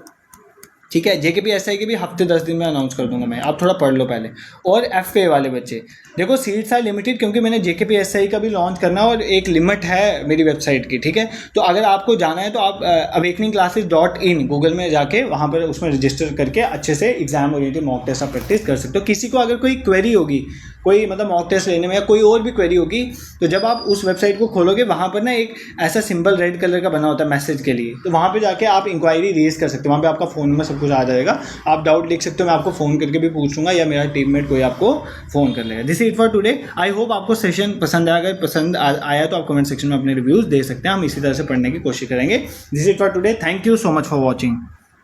ठीक है, JKP SI के भी हफ्ते 10 दिन में अनाउंस कर दूंगा मैं, आप थोड़ा पढ़ लो पहले। और FA वाले बच्चे, देखो सीट्स आर लिमिटेड, क्योंकि मैंने JKP SI का भी लॉन्च करना और एक लिमिट है मेरी वेबसाइट की, ठीक है। तो अगर आपको जाना है तो आप awakeningclasses.in गूगल में जाके वहाँ पर उसमें रजिस्टर करके अच्छे से एग्जाम ओरिएंटेड मॉक टेस्ट आप प्रैक्टिस कर सकते हो। किसी को अगर कोई क्वेरी होगी, कोई मतलब मॉक टेस्ट लेने में या कोई और भी क्वेरी होगी, तो जब आप उस वेबसाइट को खोलोगे वहाँ पर ना एक ऐसा सिंबल रेड कलर का बना होता है मैसेज के लिए, तो वहाँ पे जाके आप इंक्वायरी रेज कर सकते हो। वहाँ पे आपका फ़ोन में सब कुछ आ जाएगा, आप डाउट लिख सकते हो, मैं आपको फ़ोन करके भी पूछूंगा या मेरा टीममेट कोई आपको फ़ोन कर लेगा। This is for today. I hope आपको सेशन पसंद आया, अगर पसंद आया तो आप कमेंट सेक्शन में अपने रिव्यूज़ दे सकते हैं, हम इसी तरह से पढ़ने की कोशिश करेंगे। This is for today, thank you so much for watching.